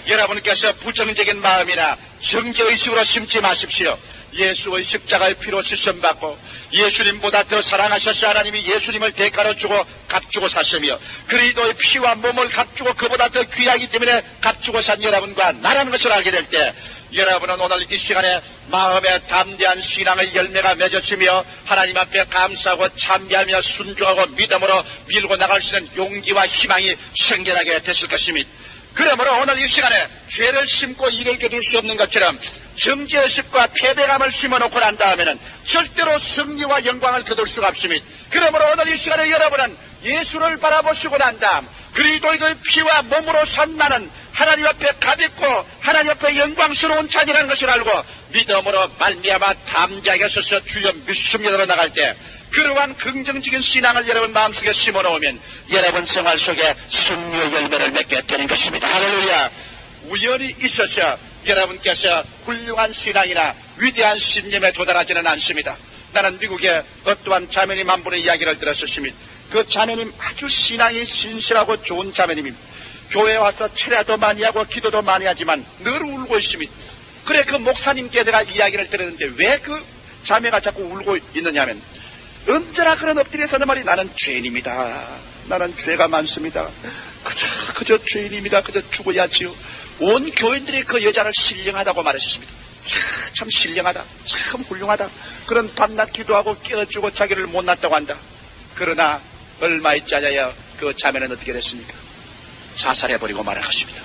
여러분께서 부정적인 마음이나 정죄의식으로 심지 마십시오. 예수의 십자가의 피로 씻음받고 예수님보다 더 사랑하셔서 하나님이 예수님을 대가로 주고 값주고 샀으며 그리스도의 피와 몸을 값주고 그보다 더 귀하기 때문에 값주고 산 여러분과 나라는 것을 알게 될 때, 여러분은 오늘 이 시간에 마음에 담대한 신앙의 열매가 맺어지며 하나님 앞에 감사하고 참배하며 순종하고 믿음으로 밀고 나갈 수 있는 용기와 희망이 생겨나게 되실 것입니다. 그러므로 오늘 이 시간에 죄를 심고 이를 거둘 수 없는 것처럼 정죄의식과 패배감을 심어놓고 난 다음에는 절대로 승리와 영광을 거둘 수가 없습니다. 그러므로 오늘 이 시간에 여러분은 예수를 바라보시고 난 다음 그리스도의 피와 몸으로 산 나는 하나님 앞에 값있고 하나님 앞에 영광스러운 자녀라는 것을 알고 믿음으로 말미암아 담대하게 서서 주여 믿습니다로 나갈 때, 그러한 긍정적인 신앙을 여러분 마음속에 심어놓으면 여러분 생활 속에 승리의 열매를 맺게 되는 것입니다. 할렐루야. 우연히 있어서 여러분께서 훌륭한 신앙이나 위대한 신념에 도달하지는 않습니다. 나는 미국의 어떠한 자매님 한 분의 이야기를 들었습니다. 그 자매님 아주 신앙이 신실하고 좋은 자매님입니다. 교회에 와서 철야도 많이 하고 기도도 많이 하지만 늘 울고 있습니다. 그래 그 목사님께 내가 이야기를 들었는데 왜 그 자매가 자꾸 울고 있느냐면, 언제나 그런 엎드려서 하는 말이 나는 죄인입니다. 나는 죄가 많습니다. 그저 죄인입니다. 그저 죽어야지요. 온 교인들이 그 여자를 신령하다고 말했습니다. 참 신령하다. 참 훌륭하다. 그런 밤낮 기도하고 깨어주고 자기를 못났다고 한다. 그러나 얼마 있지 않아야 그 자매는 어떻게 됐습니까? 자살해버리고 말한 것입니다.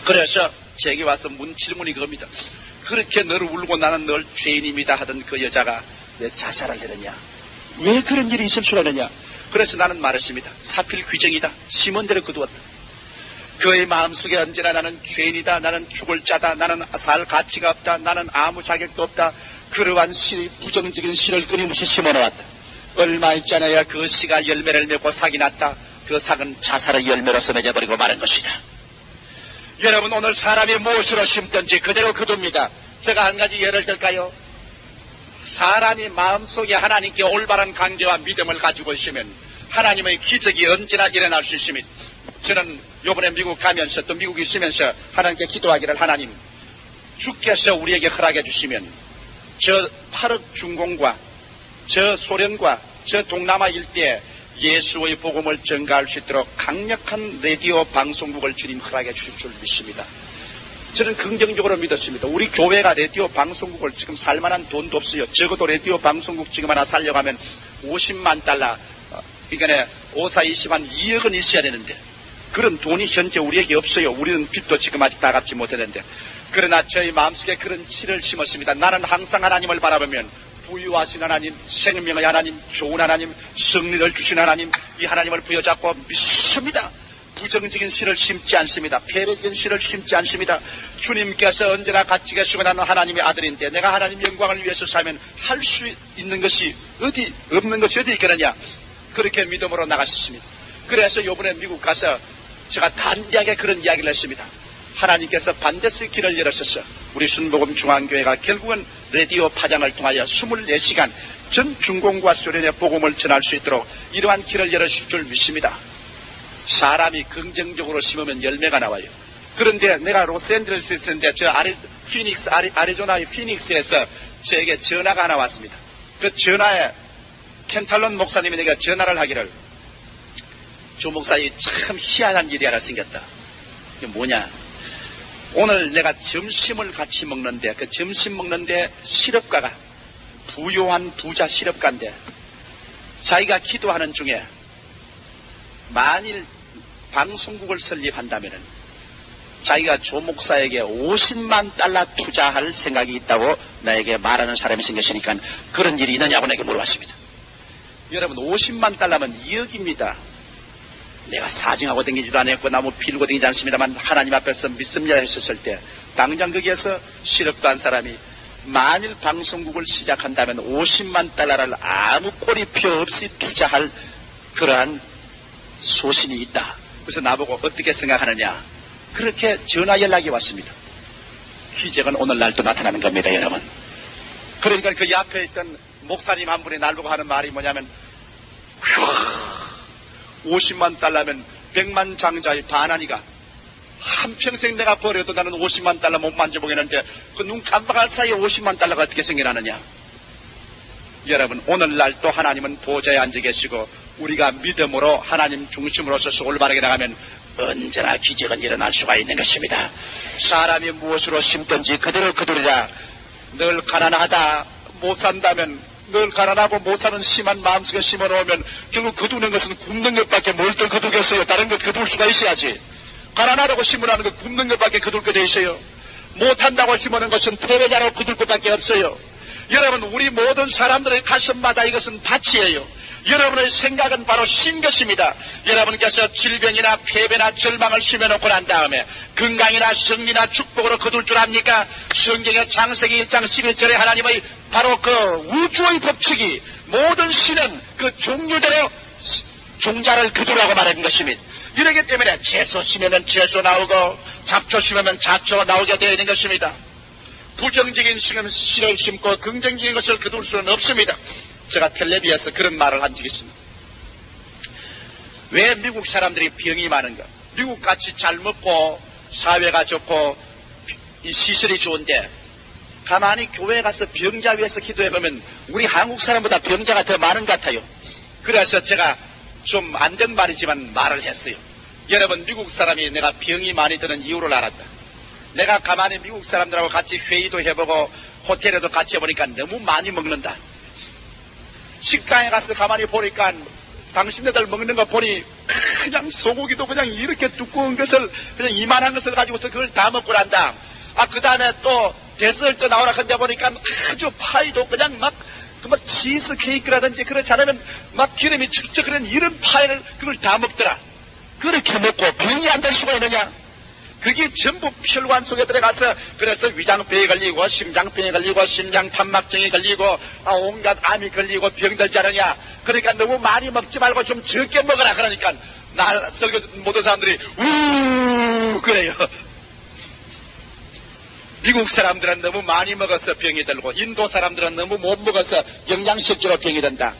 그래서 제게 와서 질문이 그겁니다. 그렇게 늘 울고 나는 늘 죄인입니다 하던 그 여자가 왜 자살을 했느냐? 왜 그런 일이 있을 수 있느냐? 그래서 나는 말했습니다. 사필 규정이다. 심은대로 거두었다. 그의 마음속에 언제나 나는 죄인이다. 나는 죽을 자다. 나는 살 가치가 없다. 나는 아무 자격도 없다. 그러한 부정적인 씨를 끊임없이 심어놓았다. 얼마 있지 않아야 그 씨가 열매를 맺고 삭이 났다. 그 삭은 자살의 열매로서 맺어버리고 마는 것이다. 여러분 오늘 사람이 무엇으로 심든지 그대로 거둡니다. 제가 한 가지 예를 들까요? 사람이 마음속에 하나님께 올바른 관계와 믿음을 가지고 있으면 하나님의 기적이 언제나 일어날 수 있습니다. 저는 이번에 미국 가면서 또 미국에 있으면서 하나님께 기도하기를, 하나님 주께서 우리에게 허락해 주시면 저 8억 중공과 저 소련과 저 동남아 일대에 예수의 복음을 전가할 수 있도록 강력한 라디오 방송국을 주님 허락해 주실 줄 믿습니다. 저는 긍정적으로 믿었습니다. 우리 교회가 라디오 방송국을 지금 살만한 돈도 없어요. 적어도 라디오 방송국 지금 하나 살려가면 50만 달러, 그러니까 5,4,20한 2억은 있어야 되는데 그런 돈이 현재 우리에게 없어요. 우리는 빚도 지금 아직 다 갚지 못했는데, 그러나 저희 마음속에 그런 씨를 심었습니다. 나는 항상 하나님을 바라보면 부유하신 하나님, 생명의 하나님, 좋은 하나님, 승리를 주신 하나님, 이 하나님을 부여잡고 믿습니다. 부정적인 씨를 심지 않습니다. 패배적인 씨를 심지 않습니다. 주님께서 언제나 같이 계시고 나는 하나님의 아들인데 내가 하나님 영광을 위해서 살면 할 수 있는 것이 없는 것이 어디 있겠느냐. 그렇게 믿음으로 나갔습니다. 그래서 이번에 미국 가서 제가 단대하게 그런 이야기를 했습니다. 하나님께서 반드시 길을 열어주셔서 우리 순복음 중앙교회가 결국은 라디오 파장을 통하여 24시간 전 중공과 소련의 복음을 전할 수 있도록 이러한 길을 열어주실 줄 믿습니다. 사람이 긍정적으로 심으면 열매가 나와요. 그런데 내가 로스앤젤레스에 있었는데 저 아리조나의 피닉스에서 저에게 전화가 하나 왔습니다. 그 전화에 켄탈론 목사님이 내가 전화를 하기를, 조 목사님 참 희한한 일이 하나 생겼다. 이게 뭐냐? 오늘 내가 점심을 같이 먹는데 그 점심 먹는데 실업가가 부요한 부자 실업가인데 자기가 기도하는 중에 만일 방송국을 설립한다면은 자기가 조 목사에게 50만 달러 투자할 생각이 있다고 나에게 말하는 사람이 생겼으니까 그런 일이 있느냐고 내게 물어봤습니다. 여러분 50만 달러면 2억입니다. 내가 사정하고 댕기지도 않았고 나무 필고 댕기지 않습니다만 하나님 앞에서 믿습니다 했었을 때 당장 거기에서 실업도 한 사람이 만일 방송국을 시작한다면 50만 달러를 아무 꼬리표 없이 투자할 그러한 소신이 있다. 그래서 나보고 어떻게 생각하느냐 그렇게 전화 연락이 왔습니다. 기적은 오늘날도 나타나는 겁니다, 여러분. 그러니까 그 옆에 있던 목사님 한 분이 나보고 하는 말이 뭐냐면 50만 달러면 100만 장자의 반환이가 한평생 내가 버려도 나는 50만 달러 못 만져보겠는데 그 눈 깜빡할 사이에 50만 달러가 어떻게 생겨나느냐. 여러분 오늘날 또 하나님은 보좌에 앉아 계시고 우리가 믿음으로 하나님 중심으로서 올바르게 나가면 언제나 기적은 일어날 수가 있는 것입니다. 사람이 무엇으로 심든지 그대로 거두리라. 늘 가난하다 못 산다면 늘 가난하고 못 사는 심한 마음속에 심어놓으면 결국 거두는 것은 굶는 것밖에 뭘 더 거두겠어요. 다른 것 거둘 수가 있어야지. 가난하다고 심어놓는 것 굶는 것밖에 거둘 것 있어요. 못한다고 심어놓은 것은 패배자로 거둘 것밖에 없어요. 여러분 우리 모든 사람들의 가슴마다 이것은 밭이에요. 여러분의 생각은 바로 신 것입니다. 여러분께서 질병이나 패배나 절망을 심어놓고 난 다음에 건강이나 승리나 축복으로 거둘 줄 압니까? 성경의 창세기 1장 11절에 하나님의 바로 그 우주의 법칙이 모든 신은 그 종류대로 종자를 거두라고 말하는 것입니다. 이러기 때문에 채소 심으면 채소 나오고 잡초 심으면 잡초가 나오게 되어 있는 것입니다. 부정적인 신을 심고 긍정적인 것을 거둘 수는 없습니다. 제가 텔레비에서 그런 말을 한 적이 있습니다. 왜 미국 사람들이 병이 많은가? 미국같이 잘 먹고 사회가 좋고 이 시설이 좋은데 가만히 교회에 가서 병자 위해서 기도해보면 우리 한국 사람보다 병자가 더 많은 것 같아요. 그래서 제가 좀 안 된 말이지만 말을 했어요. 여러분 미국 사람이 내가 병이 많이 드는 이유를 알았다. 내가 가만히 미국 사람들하고 같이 회의도 해보고 호텔에도 같이 해보니까 너무 많이 먹는다. 식당에 가서 가만히 보니까 당신네들 먹는 거 보니 그냥 소고기도 그냥 이렇게 두꺼운 것을 그냥 이만한 것을 가지고서 그걸 다 먹고 난다. 그 다음에 또 데스얼트 나오라 근데 보니까 아주 파이도 그냥 막 치즈 케이크라든지 그렇지 않으면 막 기름이 척척거리는 이런 파이를 그걸 다 먹더라. 그렇게 먹고 병이 안 될 수가 있느냐? 그게 전부 혈관 속에 들어가서 그래서 위장병에 걸리고 심장병에 걸리고 심장판막증에 걸리고 온갖 암이 걸리고 병들지 않느냐. 그러니까 너무 많이 먹지 말고 좀 적게 먹어라. 그러니까 나 설교 모든 사람들이 우 그래요. 미국 사람들은 너무 많이 먹어서 병이 들고 인도 사람들은 너무 못 먹어서 영양실조로 병이 든다.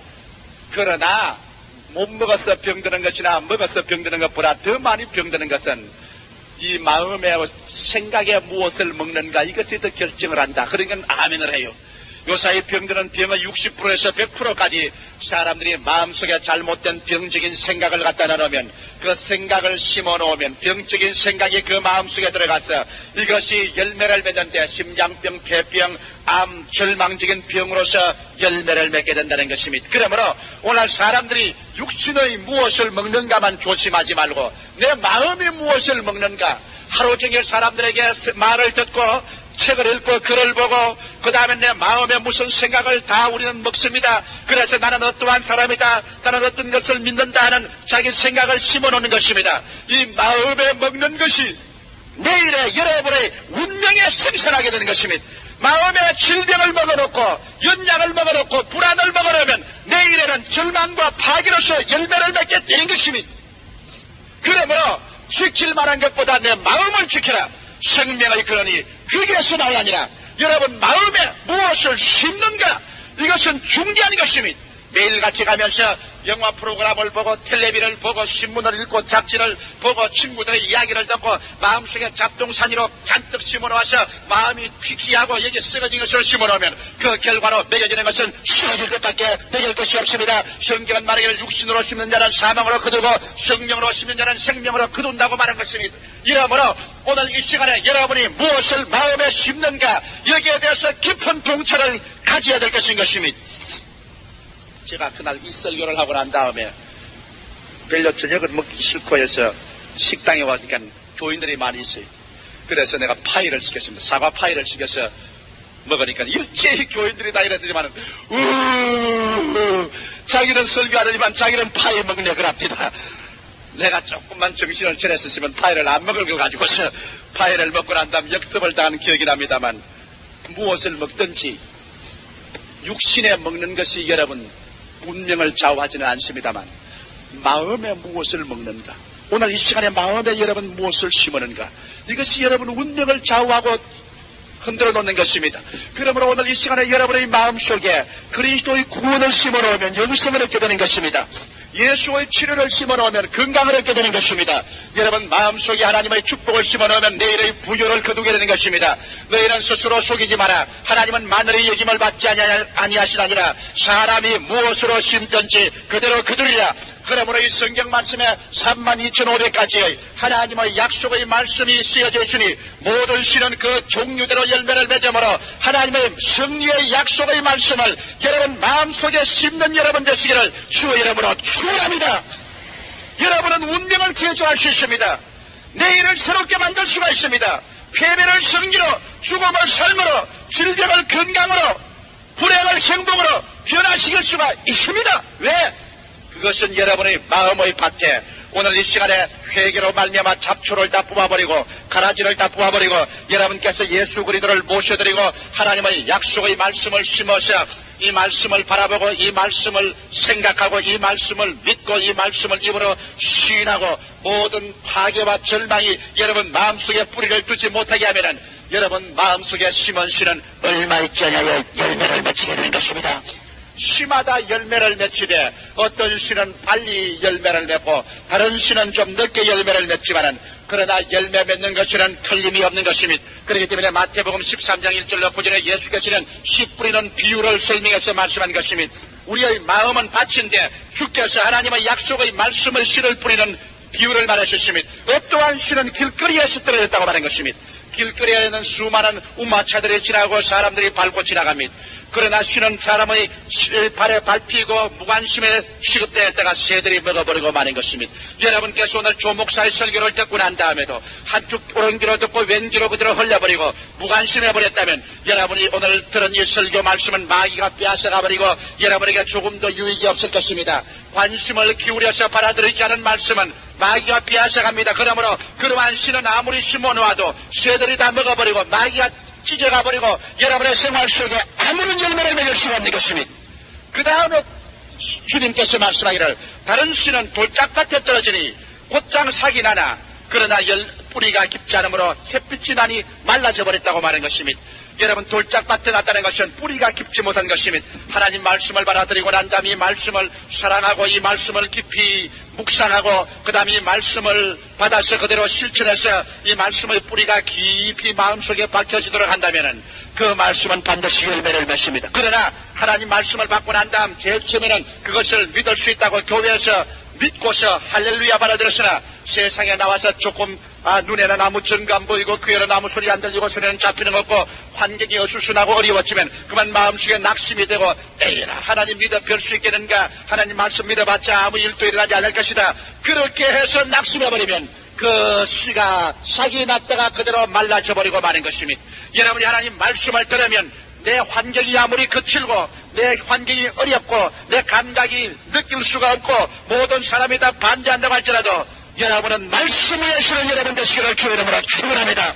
그러나 못 먹어서 병드는 것이나 먹어서 병드는 것보다 더 많이 병드는 것은 이 마음의 생각에 무엇을 먹는가 이것에 더 결정을 한다. 그러니까 아멘을 해요. 요사이 병들은 병의 60%에서 100%까지 사람들이 마음속에 잘못된 병적인 생각을 갖다 놓으면 그 생각을 심어놓으면 병적인 생각이 그 마음속에 들어가서 이것이 열매를 맺는데 심장병, 폐병, 암, 절망적인 병으로서 열매를 맺게 된다는 것입니다. 그러므로 오늘 사람들이 육신의 무엇을 먹는가만 조심하지 말고 내 마음이 무엇을 먹는가 하루 종일 사람들에게 말을 듣고 책을 읽고 글을 보고 그 다음에 내 마음에 무슨 생각을 다 우리는 먹습니다. 그래서 나는 어떠한 사람이다. 나는 어떤 것을 믿는다 하는 자기 생각을 심어놓는 것입니다. 이 마음에 먹는 것이 내일의 여러분의 운명에 생산하게 되는 것입니다. 마음에 질병을 먹어놓고 연약을 먹어놓고 불안을 먹어놓으면 내일에는 절망과 파괴로서 열매를 맺게 되는 것입니다. 그러므로 지킬 만한 것보다 내 마음을 지켜라. 생명의 근원이 거기에서 나오느니라. 여러분 마음에 무엇을 심는가 이것은 중요한 것입니다. 매일같이 가면서 영화 프로그램을 보고 텔레비를 보고 신문을 읽고 잡지를 보고 친구들의 이야기를 듣고 마음속에 잡동사니로 잔뜩 심어놓아서 마음이 피키하고 여기 썩어진 것을 심어놓으면 그 결과로 맺어지는 것은 썩어질 것밖에 맺을 것이 없습니다. 성경은 말하기를 육신으로 심는 자는 사망으로 거두고 성령으로 심는 자는 생명으로 거둔다고 말한 것입니다. 이러므로 오늘 이 시간에 여러분이 무엇을 마음에 심는가 여기에 대해서 깊은 통찰을 가져야 될 것인 것입니다. 제가 그날 이 설교를 하고 난 다음에 별로 저녁을 먹기 싫고 해서 식당에 와서니까 교인들이 많이 있어요. 그래서 내가 파이를 시켰습니다. 사과 파이를 시켜서 먹으니까 일제히 교인들이 다 이랬더니만 자기는 설교하더니만 자기는 파이 먹네 그럽니다. 내가 조금만 정신을 차렸으면 파이를 안 먹을 거 가지고서 파이를 먹고 난 다음 역습을 당한 기억이 납니다만, 무엇을 먹든지 육신에 먹는 것이 여러분 운명을 좌우하지는 않습니다만, 마음에 무엇을 먹는가, 오늘 이 시간에 마음에 여러분 무엇을 심으는가, 이것이 여러분 운명을 좌우하고 흔들어 놓는 것입니다. 그러므로 오늘 이 시간에 여러분의 마음속에 그리스도의 구원을 심어놓으면 영생을 얻게 되는 것입니다. 예수의 치료를 심어놓으면 건강을 얻게 되는 것입니다. 여러분 마음속에 하나님의 축복을 심어놓으면 내일의 부여를 거두게 되는 것입니다. 너희는 스스로 속이지 마라. 하나님은 마늘의 여김을 받지 아니하시나니라. 사람이 무엇으로 심든지 그대로 거두리라. 그러므로 이 성경 말씀에 32,500가지의 하나님의 약속의 말씀이 쓰여져 있으니 모든 시는 그 종류대로 열매를 맺음으로 하나님의 승리의 약속의 말씀을 여러분 마음속에 심는 여러분 되시기를 주의 이름으로 축원합니다. 여러분은 운명을 개조할 수 있습니다. 내일을 새롭게 만들 수가 있습니다. 패배를 승리로, 죽음을 삶으로, 질병을 건강으로, 불행을 행복으로 변화시킬 수가 있습니다. 왜? 그것은 여러분의 마음의 밭에 오늘 이 시간에 회개로 말미암아 잡초를 다 뽑아버리고 가라지를 다 뽑아버리고 여러분께서 예수 그리스도를 모셔드리고 하나님의 약속의 말씀을 심어서 이 말씀을 바라보고 이 말씀을 생각하고 이 말씀을 믿고 이 말씀을 입으로 시인하고 모든 파괴와 절망이 여러분 마음속에 뿌리를 두지 못하게 하면은 여러분 마음속에 심은 씨는 얼마 있지 않아요 열매를 맺히게 되는 것입니다. 씨마다 열매를 맺히되 어떤 씨는 빨리 열매를 맺고 다른 씨는 좀 늦게 열매를 맺지만은 그러나 열매 맺는 것에는 틀림이 없는 것입니다. 그렇기 때문에 마태복음 13장 1절로 9절에 예수께서는 씨 뿌리는 비유를 설명해서 말씀한 것입니다. 우리의 마음은 밭인데 주께서 하나님의 약속의 말씀을 씨를 뿌리는 비유를 말하셨습니다. 어떠한 씨는 길거리에서 떨어졌다고 말한 것입니다. 길거리에는 수많은 우마차들이 지나고 사람들이 밟고 지나갑니다. 그러나 씨는 사람의 발에 밟히고 무관심에 취급되었다가 새들이 먹어버리고 마는 것입니다. 여러분께서 오늘 조목사의 설교를 듣고 난 다음에도 한쪽 오른귀로 듣고 왼귀로 그대로 흘려버리고 무관심해버렸다면 여러분이 오늘 들은 이 설교 말씀은 마귀가 빼앗아가버리고 여러분에게 조금도 유익이 없을 것입니다. 관심을 기울여서 받아들이지 않은 말씀은 마귀가 빼앗아갑니다. 그러므로 그러한 씨는 아무리 심어놓아도 새들이 다 먹어버리고 마귀가 찢어가버리고 여러분의 생활 속에 아무런 열매를 맺을 수가 없는 것입니다. 그 다음에 주님께서 말씀하기를 다른 씨는 돌짝밭에 떨어지니 곧장 삭이 나나 그러나 뿌리가 깊지 않으므로 햇빛이 나니 말라져 버렸다고 말한 것입니다. 여러분 돌짝밭에 났다는 것은 뿌리가 깊지 못한 것입니다. 하나님 말씀을 받아들이고 난 다음 이 말씀을 사랑하고 이 말씀을 깊이 묵상하고 그 다음 이 말씀을 받아서 그대로 실천해서 이 말씀의 뿌리가 깊이 마음속에 박혀지도록 한다면 그 말씀은 반드시 열매를 맺습니다. 그러나 하나님 말씀을 받고 난 다음 제일 처음에는 그것을 믿을 수 있다고 교회에서 믿고서 할렐루야 받아들였으나 세상에 나와서 조금 눈에는 아무 증거 안 보이고 귀에는 아무 소리 안 들리고 손에는 잡히는 거 없고 환경이 어수선하고 어려웠지만 그만 마음속에 낙심이 되고 에이라 하나님 믿어 별 수 있겠는가 하나님 말씀 믿어봤자 아무 일도 일어나지 않을 것이다 그렇게 해서 낙심해버리면 그 씨가 싹이 났다가 그대로 말라져버리고 마는 것입니다. 여러분이 하나님 말씀을 들으면 내 환경이 아무리 거칠고 내 환경이 어렵고 내 감각이 느낄 수가 없고 모든 사람이 다 반대한다고 할지라도 여러분은 말씀의 신은 여러분 되시기를 주의 이름으로 축원합니다.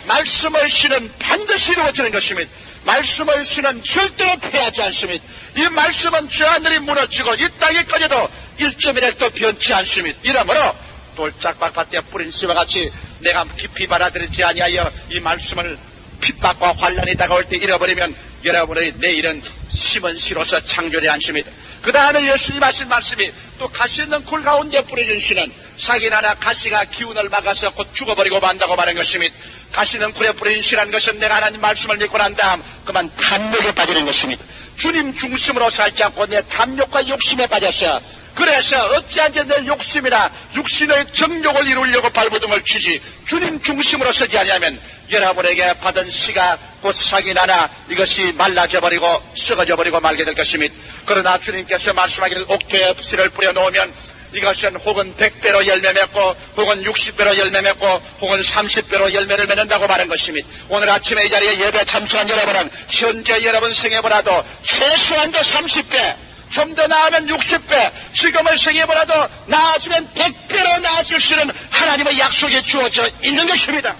말씀의 신은 반드시 이루어지는 것입니다. 말씀의 신은 절대로 패하지 않습니다. 이 말씀은 저 하늘이 무너지고 이 땅에 꺼져도 1.1핵도 변치 않습니다. 이러므로 돌짝밭에 뿌린 씨와 같이 내가 깊이 받아들이지 아니하여 이 말씀을 핍박과 환란이 다가올 때 잃어버리면 여러분의 내일은 심은 씨로서 창조되지 않습니다. 그 다음에 예수님 하신 말씀이 또 가시 있는 굴 가운데 뿌려진 씨는 싹이 나나 가시가 기운을 막아서 곧 죽어버리고 만다고 말한 것입니다. 가시는 굴에 뿌려진 씨라는 것은 내가 하나님 말씀을 믿고 난 다음 그만 탐욕에 빠지는 것입니다. 주님 중심으로 살지 않고 내 탐욕과 욕심에 빠졌어. 그래서 어찌한테 내 욕심이나 육신의 정욕을 이루려고 발버둥을 치지 주님 중심으로 서지 아니하면 여러분에게 받은 씨가 곧 싹이 나나 이것이 말라져버리고 썩어져버리고 말게 될 것입니다. 그러나 주님께서 말씀하기를 옥토에 씨를 뿌려놓으면 이것은 혹은 100배로 열매 맺고 혹은 60배로 열매 맺고 혹은 30배로 열매를 맺는다고 말한 것입니다. 오늘 아침에 이 자리에 예배 참석한 여러분은 현재 여러분 생애보다도 최소한도 30배, 좀 더 나으면 60배, 지금을 생애보다도 나아지면 100배로 나아질 수 있는 하나님의 약속이 주어져 있는 것입니다.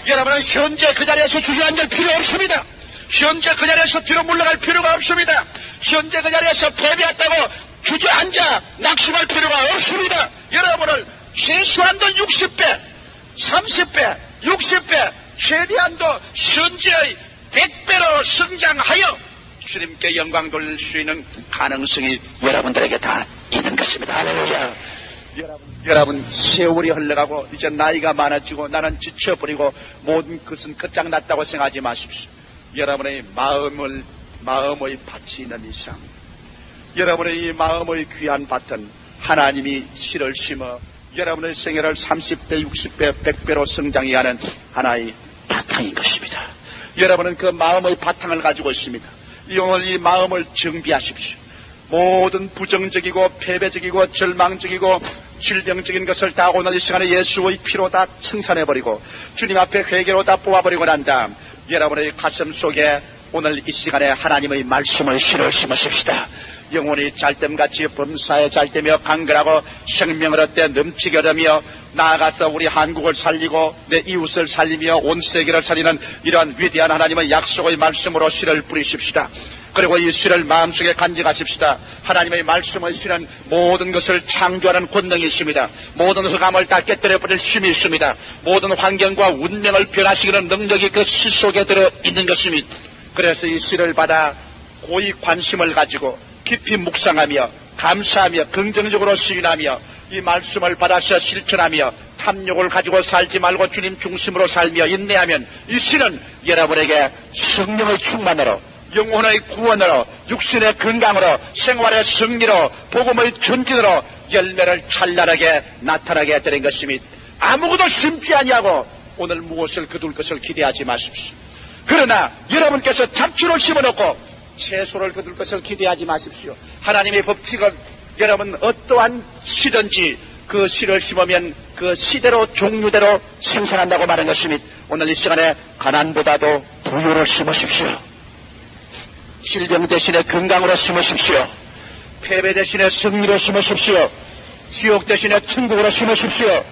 여러분은 현재 그 자리에서 주저앉을 필요 없습니다. 현재 그 자리에서 뒤로 물러갈 필요가 없습니다. 현재 그 자리에서 패배했다고 주저앉아 낙심할 필요가 없습니다. 여러분을 최소한도 60배, 30배, 60배, 최대한도 현재의 100배로 성장하여 주님께 영광 돌릴 수 있는 가능성이 여러분들에게 다 있는 것입니다. 할렐루야. 여러분 세월이 흘러가고 이제 나이가 많아지고 나는 지쳐버리고 모든 것은 끝장났다고 생각하지 마십시오. 여러분의 마음의 밭이 있는 이상, 여러분의 이 마음의 귀한 밭은 하나님이 씨를 심어 여러분의 생애를 30배, 60배, 100배로 성장해 하는 하나의 바탕인 것입니다. 여러분은 그 마음의 바탕을 가지고 있습니다. 오늘 이 마음을 정비하십시오. 모든 부정적이고 패배적이고 절망적이고 질병적인 것을 다 오늘 이 시간에 예수의 피로 다 청산해버리고 주님 앞에 회개로 다 뽑아버리고 난 다음 여러분의 가슴 속에 오늘 이 시간에 하나님의 말씀을 씨를 심으십시다. 영혼이 잘됨같이 범사에 잘되며 강건하고 생명을 얻되 넘치게 얻으며 나아가서 우리 한국을 살리고 내 이웃을 살리며 온 세계를 살리는 이러한 위대한 하나님의 약속의 말씀으로 씨를 뿌리십시다. 그리고 이 씨를 마음속에 간직하십시다. 하나님의 말씀의 씨는 모든 것을 창조하는 권능이 있습니다. 모든 흑암을 다 깨뜨려버릴 힘이 있습니다. 모든 환경과 운명을 변화시키는 능력이 그 씨 속에 들어있는 것입니다. 그래서 이 씨를 받아 고이 관심을 가지고 깊이 묵상하며 감사하며 긍정적으로 시인하며 이 말씀을 받아서 실천하며 탐욕을 가지고 살지 말고 주님 중심으로 살며 인내하면 이 씨는 여러분에게 성령의 충만으로 영혼의 구원으로 육신의 건강으로 생활의 승리로 복음의 전진으로 열매를 찬란하게 나타나게 되는 것입니다. 아무것도 심지 아니하고 오늘 무엇을 거둘 것을 기대하지 마십시오. 그러나 여러분께서 잡초를 심어놓고 채소를 거둘 것을 기대하지 마십시오. 하나님의 법칙은 여러분 어떠한 씨든지 그 씨를 심으면 그 씨대로 종류대로 생산한다고 말한 것입니다. 오늘 이 시간에 가난보다도 부유를 심으십시오. 질병 대신에 건강으로 심으십시오. 패배 대신에 승리로 심으십시오. 지옥 대신에 천국으로 심으십시오.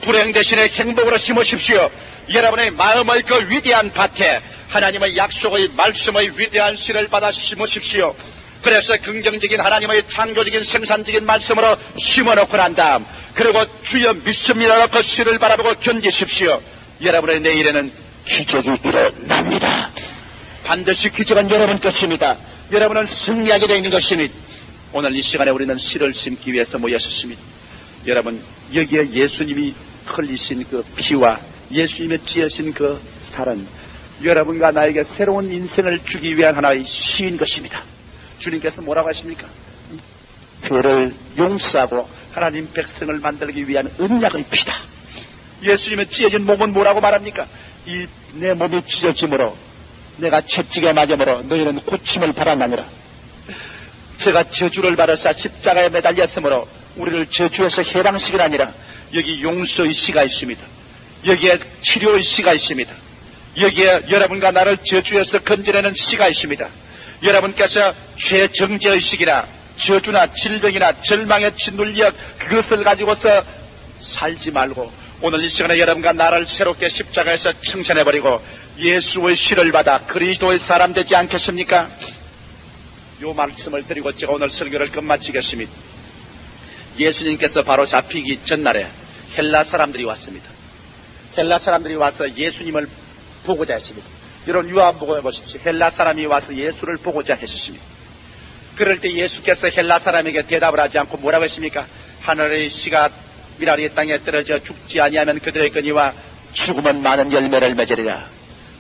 불행 대신에 행복으로 심으십시오. 여러분의 마음의 그 위대한 밭에 하나님의 약속의 말씀의 위대한 씨를 받아 심으십시오. 그래서 긍정적인 하나님의 창조적인 생산적인 말씀으로 심어놓고 난 다음 그리고 주여 믿습니다라고 그 씨를 바라보고 견디십시오. 여러분의 내일에는 기적이 일어납니다. 반드시 기적은 여러분 것입니다. 여러분은 승리하게 되어 있는 것입니다. 오늘 이 시간에 우리는 씨를 심기 위해서 모였습니다. 여러분 여기에 예수님이 흘리신 그 피와 예수님의 지으신 그 살은 여러분과 나에게 새로운 인생을 주기 위한 하나의 시인 것입니다. 주님께서 뭐라고 하십니까? 죄를 용서하고 하나님 백성을 만들기 위한 언약의 피다. 예수님의 찢어진 몸은 뭐라고 말합니까? 이 내 몸이 찢어짐으로 내가 채찍에 맞음으로 너희는 고침을 받았나니라. 제가 저주를 받아서 십자가에 매달렸으므로 우리를 저주에서 해방시키라 아니라 여기 용서의 씨가 있습니다. 여기에 치료의 씨가 있습니다. 여기에 여러분과 나를 저주에서 건져내는 씨가 있습니다. 여러분께서 죄정죄의 시기나 저주나 질병이나 절망에 짓눌려 그것을 가지고서 살지 말고 오늘 이 시간에 여러분과 나를 새롭게 십자가에서 청산해버리고 예수의 씨를 받아 그리스도의 사람 되지 않겠습니까? 요 말씀을 드리고 제가 오늘 설교를 끝마치겠습니다. 예수님께서 바로 잡히기 전날에 헬라 사람들이 왔습니다. 헬라 사람들이 와서 예수님을 보고자 했습니다. 이런 요한복음에 보십시오. 헬라 사람이 와서 예수를 보고자 했습니다. 그럴 때 예수께서 헬라 사람에게 대답을 하지 않고 뭐라고 했습니까? 하늘의 씨가 미라리 땅에 떨어져 죽지 아니하면 그들의 거니와 죽으면 많은 열매를 맺으리라.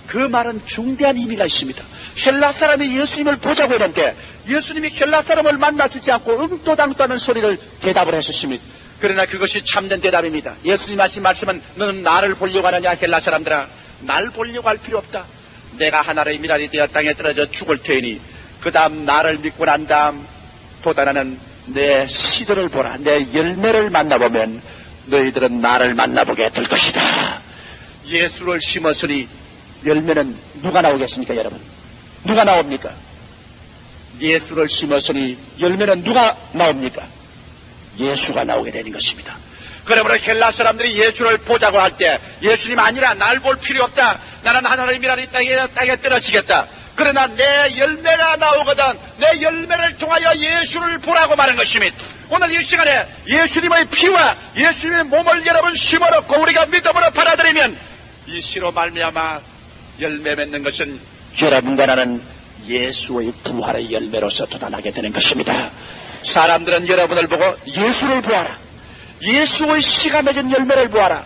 그 말은 중대한 의미가 있습니다. 헬라 사람이 예수님을 보자고 했는데 예수님이 헬라 사람을 만나시지 않고 응도당도하는 소리를 대답을 했었습니다. 그러나 그것이 참된 대답입니다. 예수님 하신 말씀은 너는 나를 보려고 하느냐 헬라 사람들아, 날 보려고 할 필요 없다. 내가 하늘의 미랄이 되어 땅에 떨어져 죽을 테니 그 다음 나를 믿고 난 다음 또 다른 내 씨들을 보라. 내 열매를 만나보면 너희들은 나를 만나보게 될 것이다. 예수를 심었으니 열매는 누가 나오겠습니까, 여러분? 누가 나옵니까? 예수를 심었으니 열매는 누가 나옵니까? 예수가 나오게 되는 것입니다. 그러므로 헬라 사람들이 예수를 보자고 할 때 예수님 아니라 날 볼 필요 없다. 나는 하나님이라는 땅에 떨어지겠다. 그러나 내 열매가 나오거든 내 열매를 통하여 예수를 보라고 말한 것입니다. 오늘 이 시간에 예수님의 피와 예수님의 몸을 여러분 심어놓고 우리가 믿음으로 받아들이면 이 씨로 말미암아 열매 맺는 것은 여러분과 나는 예수의 부활의 열매로서 도달하게 되는 것입니다. 사람들은 여러분을 보고 예수를 보아라. 예수의 씨가 맺은 열매를 보아라.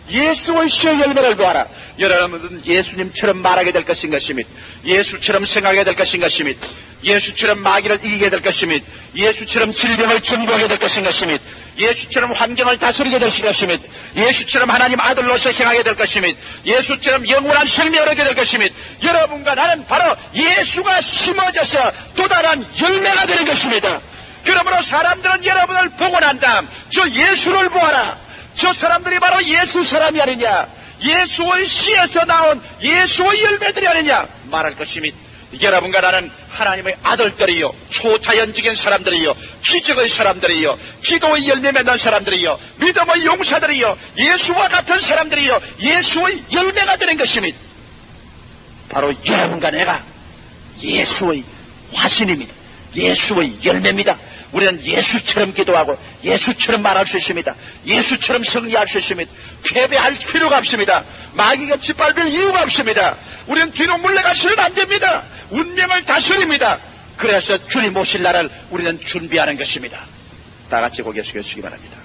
예수의 씨의 열매를 보아라. 여러분은 예수님처럼 말하게 될 것인 것입니다. 예수처럼 생각하게 될 것인 것입니다. 예수처럼 마귀를 이기게 될 것입니다. 예수처럼 질병을 전부하게 될 것인 것입니다. 예수처럼 환경을 다스리게 될 것입니다. 예수처럼 하나님 아들로서 행하게 될 것입니다. 예수처럼 영원한 생명을 얻게 될 것입니다. 여러분과 나는 바로 예수가 심어져서 도달한 열매가 되는 것입니다. 그러므로 사람들은 여러분을 보고 난 다음 저 예수를 보아라. 저 사람들이 바로 예수 사람이 아니냐, 예수의 씨에서 나온 예수의 열매들이 아니냐 말할 것입니다. 여러분과 나는 하나님의 아들들이요, 초자연적인 사람들이요, 기적의 사람들이요, 기도의 열매 맺는 사람들이요, 믿음의 용사들이요, 예수와 같은 사람들이요, 예수의 열매가 되는 것입니다. 바로 여러분과 내가 예수의 화신입니다. 예수의 열매입니다. 우리는 예수처럼 기도하고 예수처럼 말할 수 있습니다. 예수처럼 승리할 수 있습니다. 패배할 필요가 없습니다. 마귀가 짓밟을 이유가 없습니다. 우리는 뒤로 물러가서는 안 됩니다. 운명을 다스립니다. 그래서 주님 오실 날을 우리는 준비하는 것입니다. 다 같이 고개 숙여주시기 바랍니다.